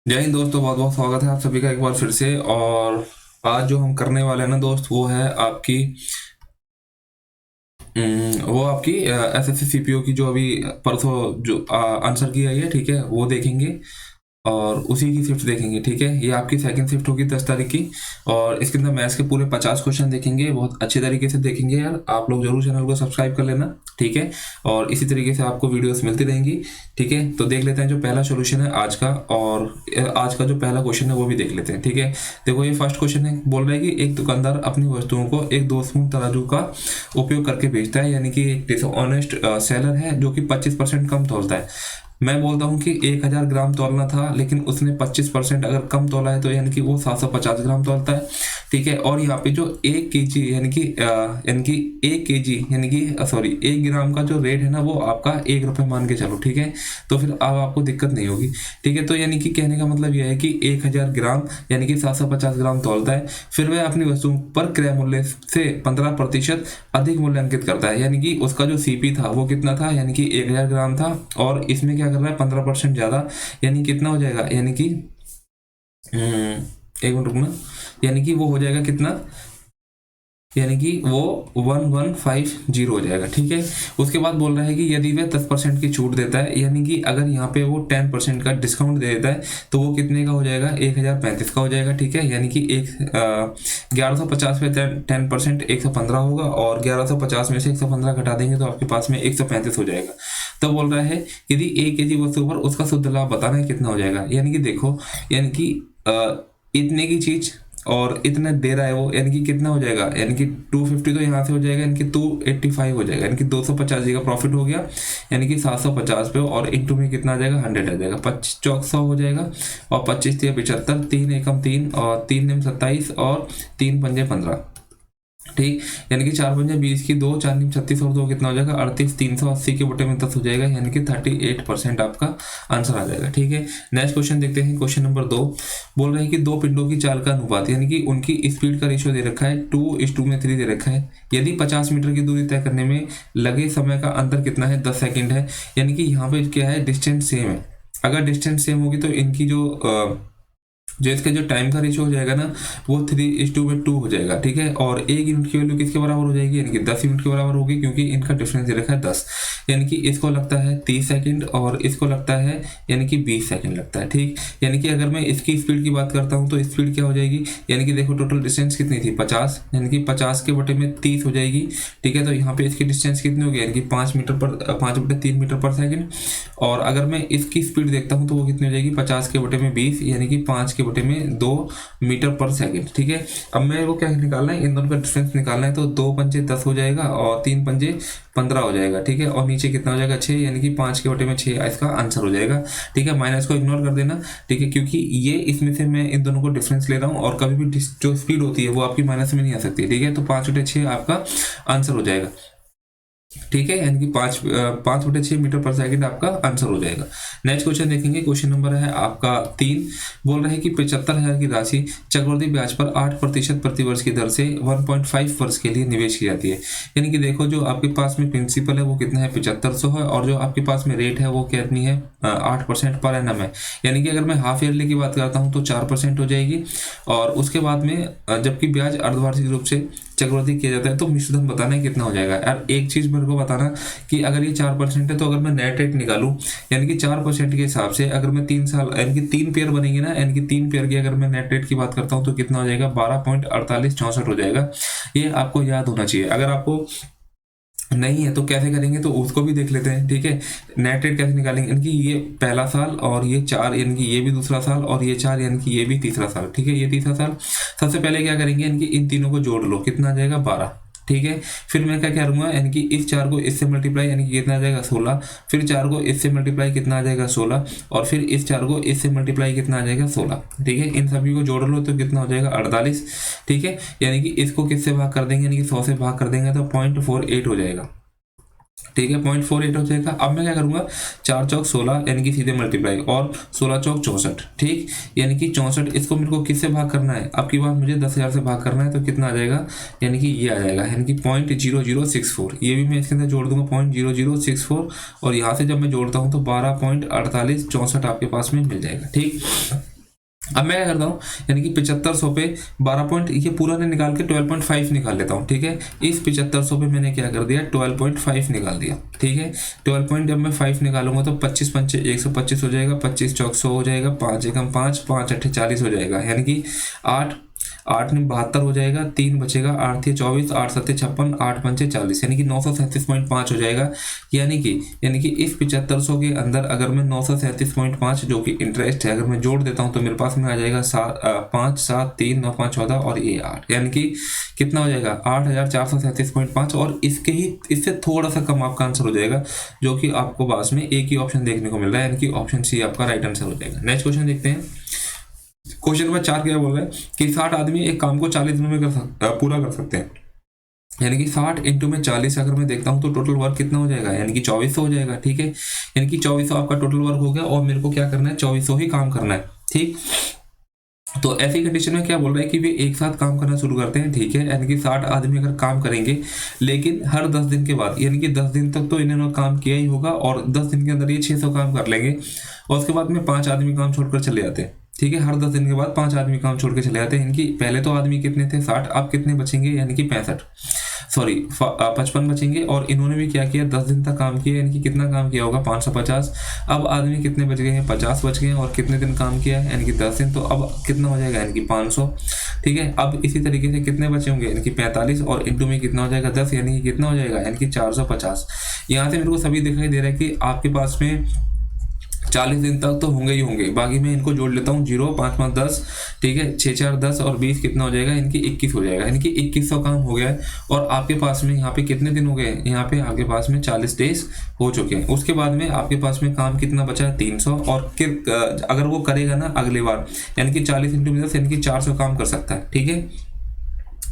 जय हिंद दोस्तों, बहुत बहुत स्वागत है आप सभी का एक बार फिर से। और आज जो हम करने वाले हैं ना दोस्त, वो है आपकी एसएससी सीपीओ की जो अभी परसों जो आंसर की आई है, ठीक है, वो देखेंगे और उसी की शिफ्ट देखेंगे। ठीक है, ये आपकी सेकंड शिफ्ट होगी 10 तारीख की। और इसके अंदर मैथ्स के पूरे 50 क्वेश्चन देखेंगे, बहुत अच्छे तरीके से देखेंगे यार। आप लोग जरूर चैनल को सब्सक्राइब कर लेना, ठीक है। और इसी तरीके से आपको वीडियोस मिलती रहेंगी, ठीक है। तो देख लेते हैं जो पहला सोल्यूशन है आज का, और आज का जो पहला क्वेश्चन है वो भी देख लेते हैं, ठीक है। देखो, ये फर्स्ट क्वेश्चन है, बोल रहा है कि एक दुकानदार अपनी वस्तुओं को एक दोषपूर्ण तराजू का उपयोग करके बेचता है, यानी कि एक डिसऑनेस्ट सेलर है जो कि 25% कम तोलता है। मैं बोलता हूँ कि 1000 ग्राम तोलना था, लेकिन उसने 25% अगर कम तोला है, तो यानी कि वो 750 ग्राम तोलता है, ठीक है। और यहाँ पे जो 1 केजी यानी कि 1 केजी यानी कि सॉरी 1 ग्राम का जो रेट है ना, वो आपका 1 रुपये मान के चलो, ठीक है। तो फिर अब आपको दिक्कत नहीं होगी, ठीक है। तो यानी कि कहने का मतलब यह है कि 1000 ग्राम यानी कि 750 ग्राम तोलता है, फिर वह अपनी वस्तु पर क्रय मूल्य से 15% अधिक मूल्य अंकित करता है। यानी कि उसका जो सीपी था वो कितना था, यानी कि 1000 ग्राम था, और इसमें क्या कर रहा है 15% ज्यादा, यानी कितना हो जाएगा, यानी कि एक मिनट रुकना, यानी कि वो हो जाएगा कितना, यानी कि वो 1150 हो जाएगा, ठीक है। उसके बाद बोल रहा है कि यदि वह 10% की छूट देता है, यानी कि अगर यहाँ पे वो 10% का डिस्काउंट दे देता है, तो वो कितने का हो जाएगा, 1035 का हो जाएगा, ठीक है। यानी कि 1150 में 10% 115 होगा, और 1150 में से 115 घटा देंगे तो आपके पास में 135 हो जाएगा। तो बोल रहा है यदि 1 केजी वस्तु पर उसका शुद्ध लाभ बताना है कितना हो जाएगा। यानी कि देखो, यानी कि इतने की चीज और इतना दे रहा है वो, यानी कि कितना हो जाएगा, यानी कि 250 तो यहाँ से हो जाएगा, यानी कि 285 हो जाएगा, यानी कि 250 जी का प्रॉफिट हो गया, यानी कि 750 पे, और इंटू में कितना आ जाएगा, 100 आ जाएगा, 25 चौक 100 हो जाएगा, और 25 75, 3 एकम 3, और 3 निम 27, और 3 पंजे 15, ठीक। यानी कि 4 पंजे 20 की 2, 4 नीम 36, और 2 कितना हो जाएगा 38, 380 के बटे में 10 हो जाएगा, यानी कि 38% आपका आंसर आ जाएगा, ठीक है। नेक्स्ट क्वेश्चन देखते हैं, क्वेश्चन नंबर 2। बोल रहे हैं कि दो पिंडों की चाल का अनुपात, यानी कि उनकी स्पीड का रेशियो दे रखा है 2:3 दे रखा है। यदि 50 मीटर की दूरी तय करने में लगे समय का अंतर कितना है, 10 सेकेंड है। यानी कि यहाँ पे क्या है, डिस्टेंस सेम है। अगर डिस्टेंस सेम होगी तो इनकी जो इसका जो टाइम का रेशियो हो जाएगा ना, वो 3:2 हो जाएगा, ठीक है। और 1 यूनिट की वैल्यू किसके बराबर हो जाएगी, यानी कि 10 यूनिट के बराबर होगी, क्योंकि इनका डिफरेंस दे रखा है 10। यानी कि इसको लगता है 30 सेकंड, और इसको लगता है यानी कि 20 सेकंड लगता है, ठीक। यानी कि अगर मैं इसकी स्पीड की बात करता हूँ तो स्पीड क्या हो जाएगी, यानी कि देखो टोटल डिस्टेंस कितनी थी 50, यानी कि 50 के बटे में 30 हो जाएगी, ठीक है। तो यहाँ पे इसकी डिस्टेंस कितनी होगी, यानी कि 5 मीटर पर सेकंड। और अगर मैं इसकी स्पीड देखता हूँ तो वो कितनी हो जाएगी, 50 के बटे में 20, यानी कि 5 के बटे में 2 मीटर पर सेकंड, ठीक है। अब मेरे को क्या निकालना है, इन दोनों का डिफरेंस निकालना है, तो 2 पंजे 10 हो जाएगा, और 3 पंजे 15 हो जाएगा, ठीक है। और नीचे कितना हो जाएगा 6, यानी कि 5 के बटे में 6 इसका आंसर हो जाएगा, ठीक है। माइनस को इग्नोर कर देना, ठीक है, क्योंकि ये इसमें से मैं इन दोनों को डिफरेंस ले रहा हूँ, और कभी भी जो स्पीड होती है वो आपकी माइनस में नहीं आ सकती, ठीक है। तो 5/6 आपका आंसर हो जाएगा, ठीक है। यानी कि 5/6 मीटर पर सेकंड आपका आंसर हो जाएगा। नेक्स्ट क्वेश्चन देखेंगे, क्वेश्चन नंबर है आपका 3। बोल रहे हैं कि 75,000 की राशि चक्रवृद्धि ब्याज पर 8% प्रतिवर्ष की दर से 1.5 वर्ष के लिए निवेश की जाती है। यानी कि देखो, जो आपके पास में प्रिंसिपल है वो कितना है, 7500 है, और जो आपके पास में रेट है वो कितनी है, 8% पर एनम है। यानी कि अगर मैं हाफ ईयरली की बात करता हूँ तो 4% हो जाएगी, और उसके बाद में जबकि ब्याज अर्धवार्षिक रूप से चक्रवृद्धि किया जाता है, तो मिश्रधन बताना है कितना हो जाएगा। यार एक चीज मेरे को बताना कि अगर ये 4% है, तो अगर मैं नेट रेट निकालूं, यानी कि 4% के हिसाब से अगर मैं 3 साल, यानी कि 3 पेयर बनेंगे ना, यानी कि 3 पेयर की अगर मैं नेट रेट की बात करता हूं तो कितना हो जाएगा, 12.4864 हो जाएगा। ये आपको याद होना चाहिए। अगर आपको नहीं है तो कैसे करेंगे, तो उसको भी देख लेते हैं, ठीक है। नेट रेट कैसे निकालेंगे, यानी कि ये पहला साल, और ये 4, यानी कि ये भी दूसरा साल, और ये 4, यानी कि ये भी तीसरा साल, ठीक है। ये तीसरा साल। सबसे पहले क्या करेंगे, यानी कि इन तीनों को जोड़ लो, कितना आ जाएगा 12, ठीक है। फिर मैं क्या करूंगा, यानी कि इस 4 को इससे मल्टीप्लाई, यानी कि कितना आ जाएगा 16, फिर 4 को इससे मल्टीप्लाई कितना आ जाएगा 16, और फिर इस 4 को इससे मल्टीप्लाई कितना आ जाएगा 16, ठीक है। इन सभी को जोड़ लो तो कितना हो जाएगा 48, ठीक है। यानी कि इसको किससे भाग कर देंगे, यानी कि 100 से भाग कर देंगे तो 0.48 हो जाएगा, ठीक है। 0.48 हो जाएगा। अब मैं क्या करूंगा, 4 चौक 16, यानी कि सीधे मल्टीप्लाई, और 16 चौक 64, ठीक। यानी कि 64, इसको मेरे को किससे भाग करना है, अब की बार मुझे 10,000 से भाग करना है, तो कितना आ जाएगा, यानी कि ये आ जाएगा, यानी कि 0.0064। ये भी मैं इसके अंदर जोड़ दूंगा 0.0064, और यहाँ से जब मैं जोड़ता हूँ तो 12.4864 आपके पास में मिल जाएगा, ठीक। अब मैं क्या करता हूँ, यानी कि 7500 पे 12 पॉइंट ये पूरा ने निकाल के 12.5 निकाल लेता हूँ। ठीक है, इस 7500 पे मैंने क्या कर दिया, 12.5 निकाल दिया। ठीक है, 12 पॉइंट जब मैं 5 निकालूंगा तो 25 पंचे 125 हो जाएगा, 25 चौक 100 हो जाएगा, 5 एकम 5, 5 अट्ठे 40 हो जाएगा, यानी कि 8 ने 72 हो जाएगा, 3 बचेगा, 8 थे 24, 8 सत्ते 56, 8 पंचे 40, यानी कि 937.5 हो जाएगा। यानी कि इस 7500 के अंदर अगर मैं 937.5 जो कि इंटरेस्ट है अगर मैं जोड़ देता हूं तो मेरे पास में आ जाएगा 5 7 3 9 5 14 और ये 8, यानी कि कितना हो जाएगा 8437.5। और इससे थोड़ा सा कम आपका आंसर हो जाएगा, जो कि आपको पास में एक ही ऑप्शन देखने को मिल रहा है, यानी कि ऑप्शन सी आपका राइट आंसर हो जाएगा। नेक्स्ट क्वेश्चन देखते हैं। क्वेश्चन नंबर 4 क्या बोल रहा है कि 60 आदमी एक काम को 40 दिनों में पूरा कर सकते हैं, यानी कि 60 इंटू में 40 अगर मैं देखता हूं तो टोटल वर्क कितना हो जाएगा, यानी कि 2400 हो जाएगा। ठीक है, यानी कि 2400 आपका टोटल वर्क हो गया और मेरे को क्या करना है, 2400 ही काम करना है। ठीक, तो ऐसी कंडीशन में क्या बोल रहा है कि वे एक साथ काम करना शुरू करते हैं। ठीक है, यानी कि 60 आदमी अगर काम करेंगे लेकिन हर 10 दिन के बाद, यानी कि 10 दिन तक तो इन्होंने काम किया ही होगा और 10 दिन के अंदर ये 600 काम कर लेंगे और उसके बाद में 5 आदमी काम छोड़कर चले जाते हैं। ठीक है, हर 10 दिन के बाद 5 आदमी काम छोड़ के चले जाते हैं। इनकी पहले तो आदमी कितने थे 60, अब कितने बचेंगे, यानी कि 55 बचेंगे। और इन्होंने भी क्या किया 10 दिन तक काम किया, यानी कि कितना काम किया होगा 550। अब आदमी कितने बच गए हैं 50 बच गए हैं और कितने दिन काम किया है, यानी कि 10 दिन, तो अब कितना हो जाएगा, यानी कि 500। ठीक है, अब इसी तरीके से कितने बचे होंगे, यानी कि 45 और इंटू में कितना हो जाएगा 10, यानी कि कितना हो जाएगा, यानी कि 450। यहाँ से मेरे को सभी दिखाई दे रहा है कि आपके पास में 40 दिन तक तो होंगे ही होंगे। बाकी मैं इनको जोड़ लेता हूँ, 0 5 5 10, ठीक है, 6 4 10 और 20 कितना हो जाएगा, इनकी 21 हो जाएगा, यानी कि 2100 काम हो गया है। और आपके पास में यहाँ पे कितने दिन हो गए, यहाँ पे आपके पास में 40 डेज हो चुके हैं। उसके बाद में आपके पास में काम कितना बचा है 300, और अगर वो करेगा ना अगली बार, यानी कि 40 इंटू 10 यानी कि 400 काम कर सकता है। ठीक है,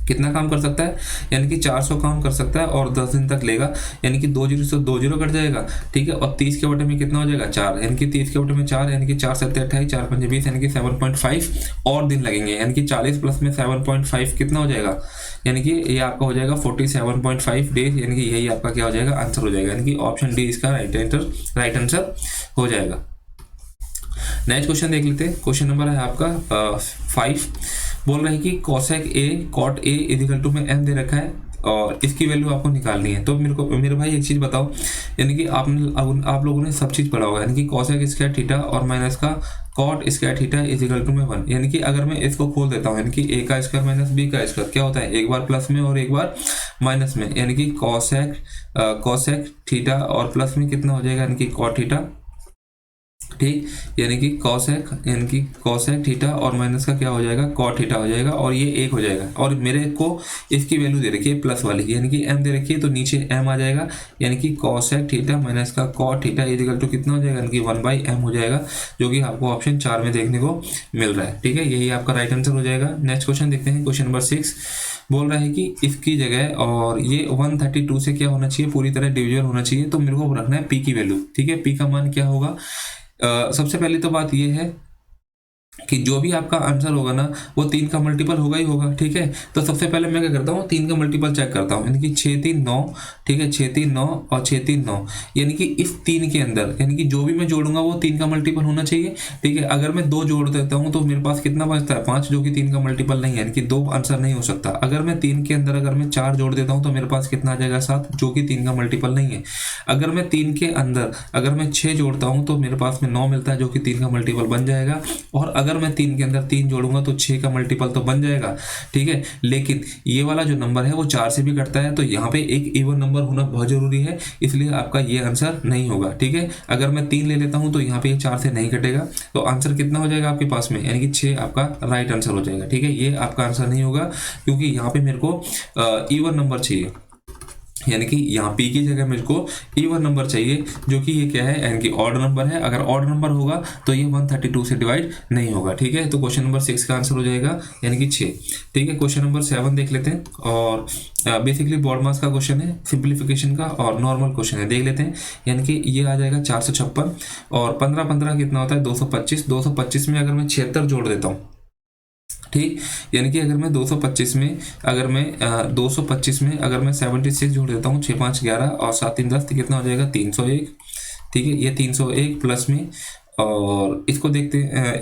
कितना काम कर सकता है, यानी कि 400 काम कर सकता है और 10 दिन तक लेगा, यानी कि 2 0 से 2 0 कट जाएगा। ठीक है, और 30 के बटे में कितना हो जाएगा 4, यानी कि 30 के बटे में 4, यानी कि 4 7 28, 4 5 20, यानी कि 7.5 और दिन लगेंगे, यानी कि 40 प्लस में 7.5 कितना हो जाएगा, यानी कि ये आपका हो जाएगा 47.5 डेज, यानी कि यही आपका क्या हो जाएगा आंसर हो जाएगा, यानी कि ऑप्शन डी इसका राइट आंसर हो जाएगा। नेक्स्ट क्वेश्चन देख लेते हैं। क्वेश्चन नंबर है आपका 5, बोल रहे हैं कि cosec A cot A is equal to में m दे रखा है और इसकी वैल्यू आपको निकालनी है। तो मेरे भाई एक चीज बताओ, यानी कि आप लोगों ने सब चीज पढ़ा होगा, यानी कि कोसेक स्क्वायर थीटा और माइनस का cot square theta is equal to में 1, यानी कि अगर मैं इसको खोल देता हूँ, यानी कि a का स्क्वायर माइनस b का स्क्वायर क्या होता है, एक बार प्लस में और एक बार माइनस में, यानी कि कोसेक थीटा और प्लस में कितना हो जाएगा, यानी कि कॉट थीटा। ठीक, यानी कि कॉसेक थीटा और माइनस का क्या हो जाएगा कॉट थीटा हो जाएगा और ये 1 हो जाएगा। और मेरे को इसकी वैल्यू दे रखी है प्लस वाली की, यानी कि m दे रखी है तो नीचे m आ जाएगा, यानी कि कॉसेक थीटा माइनस का कॉट थीटा इक्वल टू कितना हो जाएगा, यानी कि 1/m हो जाएगा, जो कि आपको ऑप्शन 4 में देखने को मिल रहा है। ठीक है, यही आपका राइट आंसर हो जाएगा। नेक्स्ट क्वेश्चन देखते हैं। क्वेश्चन नंबर 6 बोल रहा है कि इसकी जगह और ये 132 से क्या होना चाहिए, पूरी तरह डिविजिबल होना चाहिए। तो मेरे को रखना है p की वैल्यू। ठीक है, p का मान क्या होगा, सबसे पहले तो बात ये है कि जो भी आपका आंसर होगा ना वो 3 का मल्टीपल होगा ही होगा। ठीक है, तो सबसे पहले मैं क्या करता हूँ 3 का मल्टीपल चेक करता हूँ, यानी कि 6 3 9, ठीक है, 6 3 9 और 6 3 9, यानी कि इस 3 के अंदर, यानी कि जो भी मैं जोड़ूंगा वो 3 का मल्टीपल होना चाहिए। ठीक है, अगर मैं 2 जोड़ देता हूँ तो मेरे पास कितना बचता है 5, जो कि 3 का मल्टीपल नहीं है, यानी कि 2 आंसर नहीं हो सकता। अगर मैं 3 के अंदर अगर मैं 4 जोड़ देता हूँ तो मेरे पास कितना आ जाएगा 7, जो कि 3 का मल्टीपल नहीं है। अगर मैं 3 के अंदर अगर मैं 6 जोड़ता हूँ तो मेरे पास में 9 मिलता है, जो कि 3 का मल्टीपल बन जाएगा। और अगर मैं 3 के अंदर 3 जोड़ूंगा तो 6 का मल्टीपल तो बन जाएगा। ठीक है, लेकिन ये वाला जो नंबर है वो 4 से भी कटता है, तो यहाँ पे एक इवन नंबर होना बहुत जरूरी है, इसलिए आपका ये आंसर नहीं होगा। ठीक है, अगर मैं 3 ले लेता हूँ तो यहाँ पे ये 4 से नहीं कटेगा, तो आंसर कितना हो जाएगा आपके पास में, यानी कि 6 आपका राइट आंसर हो जाएगा। ठीक है, ये आपका आंसर नहीं होगा क्योंकि यहाँ पे मेरे को इवन नंबर चाहिए, यानी कि यहाँ p की जगह मेरे को इवन नंबर चाहिए, जो कि ये क्या है, यानी कि ऑड नंबर है। अगर ऑड नंबर होगा तो ये 132 से डिवाइड नहीं होगा। ठीक है, तो क्वेश्चन नंबर 6 का आंसर हो जाएगा, यानी कि 6। ठीक है, क्वेश्चन नंबर 7 देख लेते हैं, और बेसिकली बॉड मास का क्वेश्चन है, सिंप्लीफिकेशन का और नॉर्मल क्वेश्चन है, देख लेते हैं। यानी कि ये आ जाएगा 456 और 15 15 कितना होता है 225। 225 में अगर मैं 76 जोड़ देता हूँ, ठीक, यानी कि अगर मैं 225 में अगर मैं 76 जोड़ देता हूँ, 6 5 11 और 7 3 10, तो कितना हो जाएगा 301। ठीक है, ये 301 प्लस में और इसको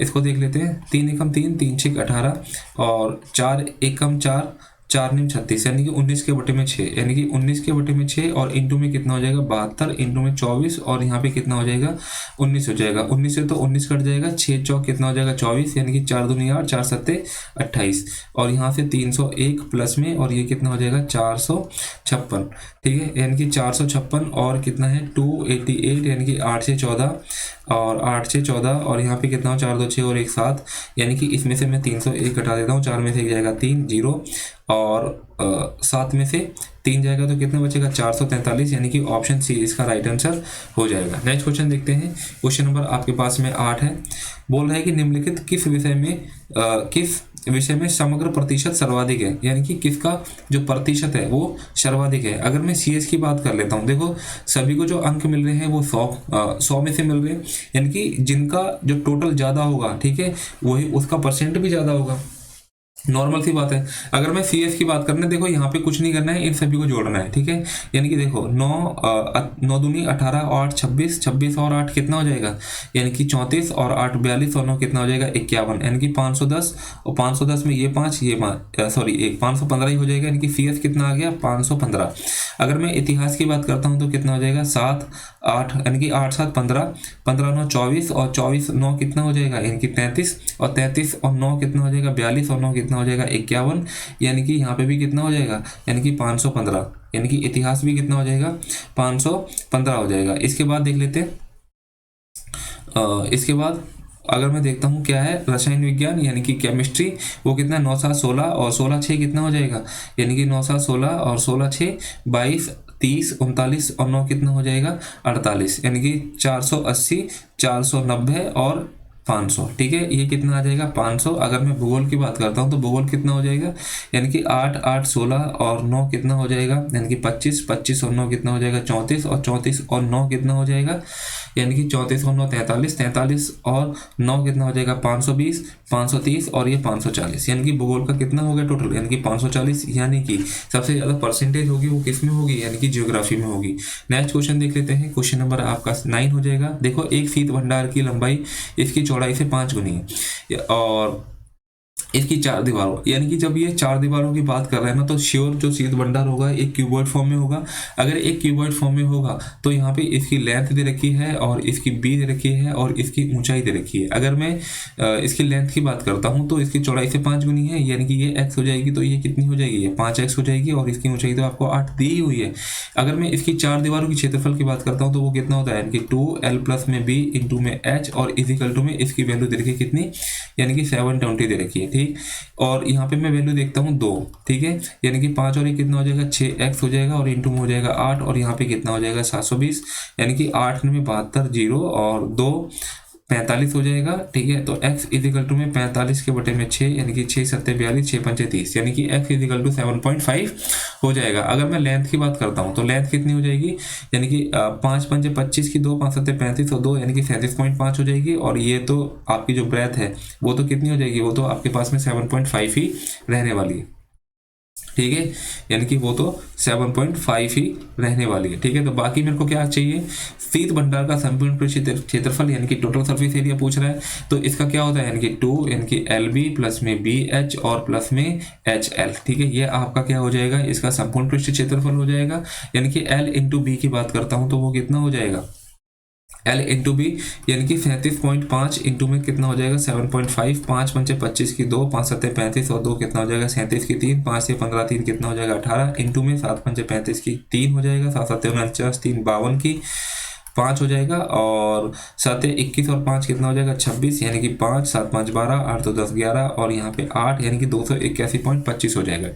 इसको देख लेते हैं। 3 एकम 3, 3 छक 18 और 4 एकम 4, 4 निम 36, यानी कि 19 के बटे में 6, यानी कि 19 के बटे में 6 और इंटू में कितना हो जाएगा 72, इंटू में 24 और यहाँ पे कितना हो जाएगा 19 हो जाएगा। 19 से तो 19 कट जाएगा, 6 चौक कितना हो जाएगा 24, यानी कि 4 दूनी 8, 4 सत्ते 28 और यहाँ से 301 प्लस में और ये कितना हो जाएगा 456, ठीक है, यानी कि 456 और कितना है 288, यानी कि 8 से 14 और 8 से 14 और यहाँ पे कितना हो 4 2 6 और 1 7, यानी कि इसमें से मैं 301 घटा देता हूँ, 4 में से एक जाएगा 3 0 और 7 में से 3 जाएगा तो कितना बचेगा 443, यानी कि ऑप्शन सी इसका राइट आंसर हो जाएगा। नेक्स्ट क्वेश्चन देखते हैं। क्वेश्चन नंबर आपके पास में 8 है। बोल रहा है कि निम्नलिखित किस विषय में समग्र प्रतिशत सर्वाधिक है, यानी कि किसका जो प्रतिशत है वो सर्वाधिक है। अगर मैं सीएस की बात कर लेता हूँ, देखो सभी को जो अंक मिल रहे हैं वो 100 में से मिल रहे हैं, यानी कि जिनका जो टोटल ज़्यादा होगा, ठीक है, वही उसका परसेंट भी ज़्यादा होगा, नॉर्मल सी बात है। अगर मैं सीएस की बात करना, देखो यहाँ पे कुछ नहीं करना है, इन सभी को जोड़ना है, ठीक है, यानी कि देखो 9 दूनी 18 और 8 26, 26 और 8 कितना हो जाएगा, यानी कि 34 और 8 42 और 9 कितना हो जाएगा 51, यानी कि 510 और 510 में ये 5 सॉरी 515 ही हो जाएगा, यानी कि सीएस कितना आ गया 515। अगर मैं इतिहास की बात करता हूँ तो कितना हो जाएगा 7 8, यानी कि 8 7 15, 15 9 24 और 24 9 कितना हो जाएगा, यानी कि 33 और 33 और 9 कितना हो जाएगा 42 और 9 कितना हो जाएगा 51, यानी कि यहाँ पे भी कितना हो जाएगा, यानी कि 515, यानी कि इतिहास भी कितना हो जाएगा 515 हो जाएगा। इसके बाद देख लेते हैं, इसके बाद अगर मैं देखता हूँ क्या है रसायन विज्ञान, यानी कि केमिस्ट्री, वो कितना 9 7 16 और 16 6 कितना हो जाएगा, यानी कि 9 7 16 और 16 6 22 30 39 और 9 कितना हो जाएगा 48, यानी कि 480 490 और 500, ठीक है, ये कितना आ जाएगा 500। अगर मैं भूगोल की बात करता हूँ तो भूगोल कितना हो जाएगा, यानी कि 8 8 16 और 9 कितना हो जाएगा, यानी कि 25 25 और 9 कितना हो जाएगा 34 और 34 और 9 कितना हो जाएगा, यानी कि 34 और 9 43, 43 और 9 कितना हो जाएगा 520 530 और ये 540, यानी कि भूगोल का कितना हो गया टोटल, यानी कि 540, यानी कि सबसे ज़्यादा परसेंटेज होगी वो किस में होगी, यानी कि ज्योग्राफी में होगी। नेक्स्ट क्वेश्चन देख लेते हैं। क्वेश्चन नंबर आपका 9 हो जाएगा। देखो एक शीत भंडार की लंबाई इसकी चौड़ाई से 5 गुनी है और इसकी 4 दीवारों, यानी कि जब ये 4 दीवारों की बात कर रहे हैं ना, तो श्योर जो शीत भंडार होगा एक क्यूबॉइड फॉर्म में होगा। अगर एक क्यूबॉइड फॉर्म में होगा तो यहाँ पे इसकी लेंथ दे रखी है और इसकी बी दे रखी है और इसकी ऊंचाई दे रखी है। अगर मैं इसकी लेंथ की बात करता हूँ तो इसकी चौड़ाई से 5 गुनी है, यानी कि ये x हो जाएगी, तो ये कितनी हो जाएगी, ये 5x हो जाएगी और इसकी ऊंचाई तो आपको 8 दी ही हुई है। अगर मैं इसकी 4 दीवारों की क्षेत्रफल की बात करता हूँ तो वो कितना होता है, यानी कि 2l प्लस में b इंटू में h और इजिकल टू में इसकी वैल्यू दे रखी है कितनी, यानी कि 720 दे रखी है, ठीक। और यहाँ पे मैं वैल्यू देखता हूँ 2, ठीक है, यानी कि 5 और 1 कितना हो जाएगा 6x हो जाएगा और इंटू में हो जाएगा 8 और यहाँ पे कितना हो जाएगा 720, यानी कि 8 में 72 0 और 2 45 हो जाएगा, ठीक है। तो x इजिकल टू में 45 के बटे में 6, यानी कि 6 7 42 6 5 30, यानी कि x इजिकल टू 7.5 हो जाएगा। अगर मैं लेंथ की बात करता हूँ तो लेंथ कितनी हो जाएगी, यानी कि 5 5 25 की 2 5 7 35 और 2, यानी कि 37.5 हो जाएगी। और ये तो आपकी जो ब्रेथ है वो तो कितनी हो जाएगी, वो तो आपके पास में 7.5 ही रहने वाली है, ठीक है, यानी कि वो तो 7.5 ही रहने वाली है, ठीक है। तो बाकी मेरे को क्या चाहिए, शीत भंडार का संपूर्ण क्षेत्रफल, यानी कि टोटल सरफेस एरिया पूछ रहा है, तो इसका क्या होता है, यानी कि 2, यानी कि LB प्लस में BH और प्लस में HL, ठीक है। ये आपका क्या हो जाएगा, इसका संपूर्ण पृष्ठ क्षेत्रफल हो जाएगा, यानी कि L इंटू बी की बात करता हूँ तो वो कितना हो जाएगा, L इंटू बी, यानी कि 37.5 इंटू में कितना हो जाएगा 7.5, 5 5 25 की 2 5 7 35 और 2 कितना हो जाएगा 37 की 3, 5 से 15 3 कितना हो जाएगा 18 इंटू में 7 5 35 की 3 हो जाएगा, 7 7 49 3 52 की 5 हो जाएगा और 7 21 और 5 कितना हो जाएगा 26, यानी कि 5 7 5 12 8 तो 10 11 और यहाँ पे 8, यानी कि 281.25 हो जाएगा,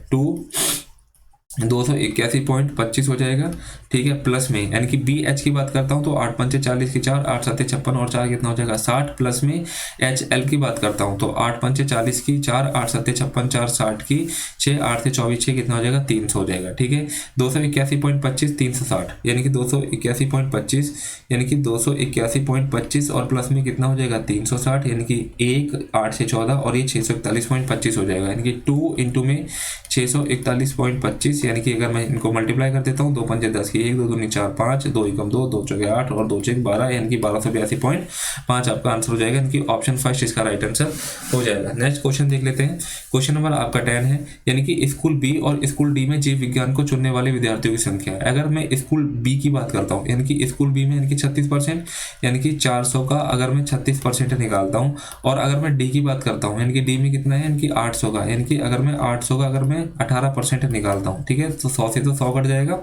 281.25 हो जाएगा, ठीक है। प्लस में यानी कि BH की बात करता हूँ तो 8 5 40 की 4 8 7 56 और 4 कितना हो जाएगा 60, प्लस में HL की बात करता हूँ तो 8 5 40 की 4 8 7 56 4 60 की 6 8 से 24 6 कितना हो जाएगा 300 हो जाएगा, ठीक है। 281.25 360, यानी कि 281.25, यानी कि 281.25 और प्लस में कितना हो जाएगा 360, यानी कि 1 8 से 14 और ये 641.25 हो जाएगा, यानी कि 2 इंटू में 641.25, यानी कि अगर मैं इनको मल्टीप्लाई कर देता हूँ, 2 पंजे 10 की 1 2 दूनी 4 5, 2 एकम 2, 2 चौके 8 और 2 चौके 12, यानी कि 1282.5 आपका आंसर हो जाएगा, यानी कि ऑप्शन फर्स्ट इसका राइट आंसर हो जाएगा। नेक्स्ट क्वेश्चन देख लेते हैं। क्वेश्चन नंबर आपका 10 है, यानी कि स्कूल बी और स्कूल डी में जीव विज्ञान को चुनने वाले विद्यार्थियों की संख्या है। अगर मैं स्कूल बी की बात करता हूँ, यानी कि स्कूल बी में यानी कि 36%, यानी कि 400 का अगर मैं 36% निकालता हूँ, और अगर मैं डी की बात करता हूँ, यानी कि डी में कितना है, यानी कि 800 का, यानी कि अगर मैं 800 का अगर मैं 18% निकालता हूँ, ठीक है, तो 100 से तो 100 कट जाएगा,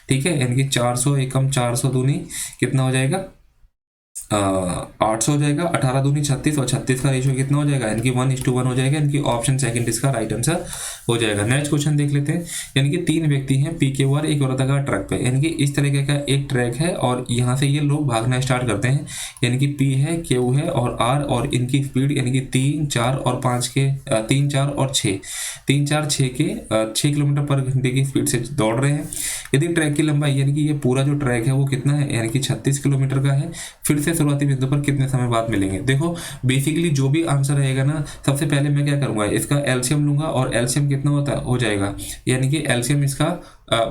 ठीक है, यानी कि 400 एकम 400 दूनी कितना हो जाएगा, 800 हो जाएगा, 18 दूनी 36 और 36 का रेशियो कितना हो जाएगा, यानी कि 1:1 हो जाएगा, यानी कि ऑप्शन सेकंड इसका राइट आंसर हो जाएगा। नेक्स्ट क्वेश्चन देख लेते हैं। यानी कि 3 व्यक्ति हैं PQR एक वृत्ताकार ट्रैक पे, यानी कि इस तरीके का एक ट्रैक है और यहाँ से ये लोग भागना स्टार्ट करते हैं, यानी कि P है, Q है और R, और इनकी स्पीड यानी कि 3 4 और 5 के 3 4 और 6 3 4 6 के 6 किलोमीटर पर घंटे की स्पीड से दौड़ रहे हैं। यदि ट्रैक की लंबाई यानी कि ये पूरा जो ट्रैक है वो कितना है, यानी कि 36 किलोमीटर का है, फिर से शुरुआती बिंदु पर कितने समय बाद मिलेंगे। देखो बेसिकली जो भी आंसर रहेगा ना, सबसे पहले मैं क्या करूंगा, इसका एलसीएम लूंगा, और एलसीएम कितना हो जाएगा, यानी कि एलसीएम इसका